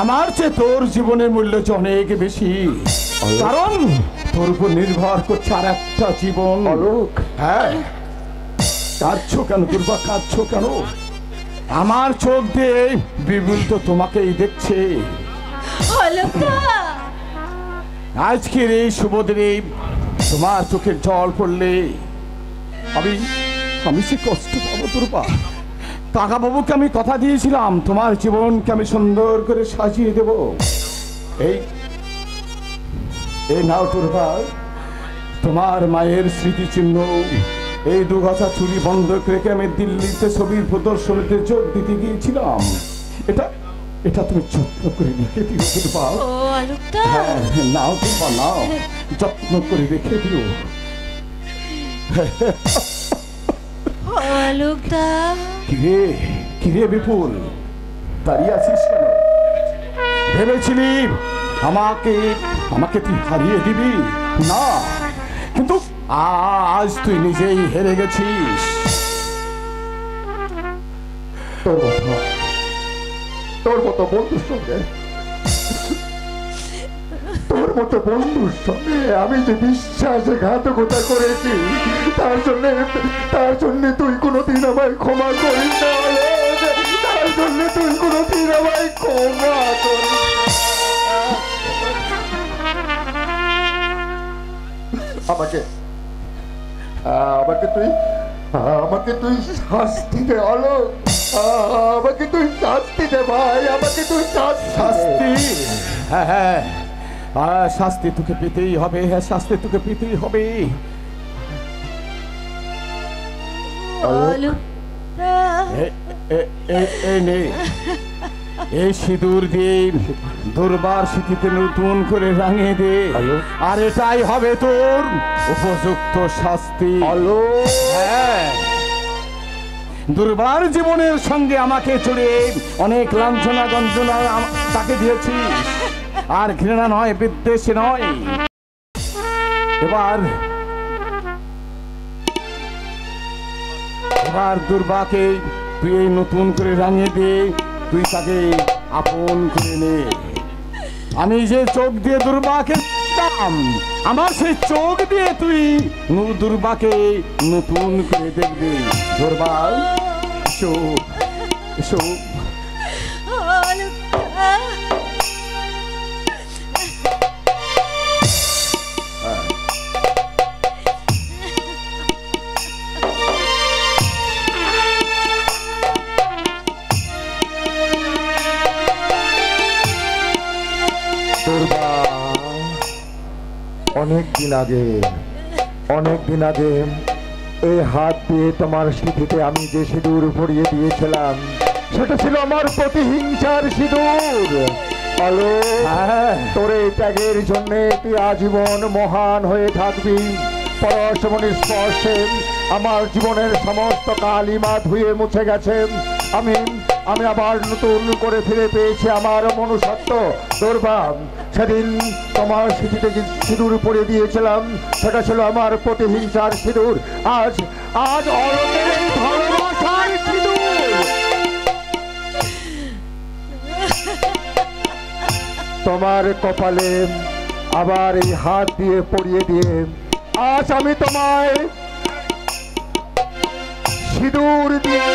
আমার চেয়ে তোর জীবনের মূল্য যে অনেক বেশি, কারণ তোর উপর নির্ভর করছে আর একটা জীবন। হ্যাঁ, কাঁদছো কেন দুর্বা, কাঁদছো কেন? আমার চোখ দিয়ে বিপুল তো তোমাকেই দেখছে। আজকের এই শুভ দিনে তোমার চোখের জল পড়লে আমি সে কষ্ট পাবো দুর্বা। কাকা বাবুকে আমি কথা দিয়েছিলাম তোমার জীবনকে আমি সুন্দর করে সাজিয়ে দেব। এই নাও দুর্বা, তোমার মায়ের স্মৃতিচিহ্ন। এই 2 গাছা চুরি বন্ধক রেখে আমি দিল্লিতে ছবির প্রদর্শনীতে যোগ দিতে গিয়েছিলাম। এটা তুমি যত্ন করে রেখে দিও দুর্বা। নাও দুর্বা, নাও, যত্ন করে রেখে দিও। কিরে বিপুল, দাঁড়িয়ে আছিস কেন? ভেবেছিলি আমাকে তুই হারিয়ে দিবি না, কিন্তু আজ তুই নিজেই হেরে গেছিস। তোর মতো বন্ধুর সঙ্গে আমি যে বিশ্বাসঘাতকতা করেছি, তার জন্য তুই কোনোদিন আমায় ক্ষমা করিস না। তার জন্য তুই কোনোদিন আমায় ক্ষমা করিস। আমাকে তুই শাস্তি দে অলোক, আমাকে তুই শাস্তি দে ভাই, আমাকে তুই শাস্তি। হ্যাঁ, শাস্তি তোকে পেতেই হবে। হ্যাঁ, শাস্তি তোকে পেতেই হবে। এই সিঁদুর দিয়ে দুর্বার স্মৃতিতে নতুন করে রাঙিয়ে দে, আর এটাই হবে তোর উপযুক্ত শাস্তি। হ্যাঁ, দুর্বার জীবনের সঙ্গে আমাকে জড়িয়ে অনেক লাঞ্ছনা গঞ্জনা তাকে দিয়েছি, আর ঘৃণা নয়, বিদ্বেষী নয়। এবার দুর্বাকে তুই এই নতুন করে রাঙিয়ে দে, তুই তাকে আপন করে নে। আমি যে চোখ দিয়ে দুর্বাকে দেখতাম, আমার সেই চোখ দিয়ে তুই দুর্বাকে নতুন করে দেখবি। দুর্বা এসো, এসো। অনেক দিন আগে এই হাত দিয়ে তোমার স্মৃতিতে আমি যে সিঁদুর ভরিয়ে দিয়েছিলাম, সেটা ছিল আমার প্রতিহিংসার সিঁদুর। আলো, তোর এই ত্যাগের জন্য তুই আজীবন মহান হয়ে থাকবি। পরশমণির স্পর্শে আমার জীবনের সমস্ত কালিমা ধুয়ে মুছে গেছে। আমি আবার নতুন করে ফিরে পেয়েছি আমার মনুষ্যত্ব। দুর্বা, সেদিন তোমার স্মৃতিতে যে সিঁদুর পরে দিয়েছিলাম, সেটা ছিল আমার প্রতিহিংসার সিঁদুর। আজ অরণ্যের ভালোবাসার সিঁদুর। তোমার কপালে আবার এই হাত দিয়ে পরিয়ে দিয়ে আজ আমি তোমায় সিঁদুর দিয়ে